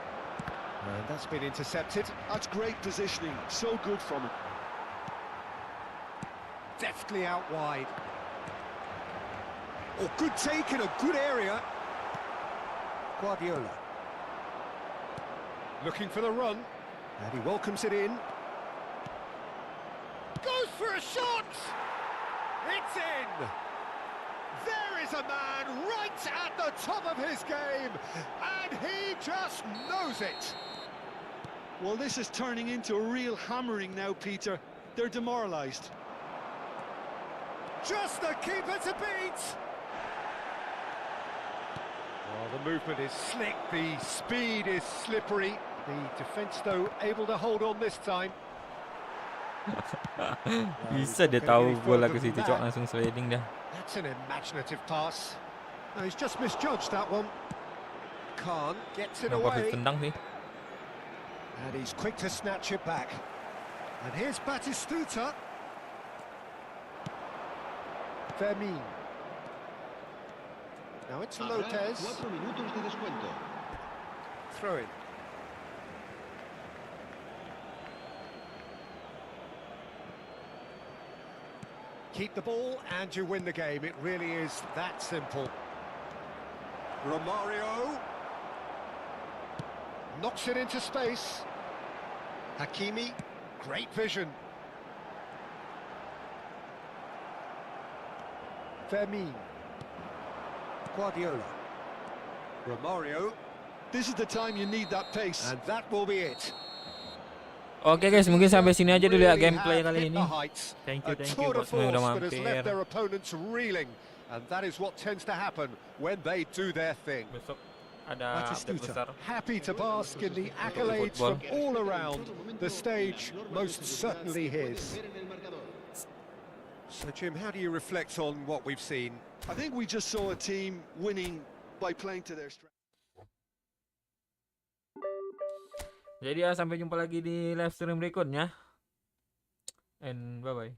And that's been intercepted.
That's great positioning. So good from him.
Deftly out wide. Oh, good take in a good area. Guardiola. Looking for the run. And he welcomes it in. Goes for a shot! It's in! There is a man right at the top of his game, and he just knows it.
Well, this is turning into a real hammering now, Peter. They're demoralised.
Just the keeper to beat. Well, the movement is slick, the speed is slippery. The defence, though, able to hold on this time.
Bisa dia tahu bola ke situ, cok langsung sliding dah.
That's an imaginative pass. No, he's just misjudged that one. Khan gets it
Nampak
away.
tendang sih.
And he's quick to snatch it back. And here's Batistuta. Fermin. Now it's Lopez.
4 minutos de descuento.
Throw in. Keep the ball and you win the game. It really is that simple. Romario knocks it into space. Hakimi, great vision. Fermin. Guardiola. Romario.
This is the time you need that pace.
And that will be it.
Oke guys, mungkin sampai sini aja dulu ya
Really
gameplay
have
kali
hit
ini.
the heights.
Thank
A
you
tour de
buat semua yang udah
force that has left
mampir.
their opponents reeling, and that is what tends to happen when they do their thing.
Besok ada update besar.
Happy to bask in the accolades from all around. The stage most certainly his. So Jim, how do you reflect on what we've seen?
I think we just saw a team winning by playing to their strength.
Jadi ya sampai jumpa lagi di live stream berikutnya. And bye bye.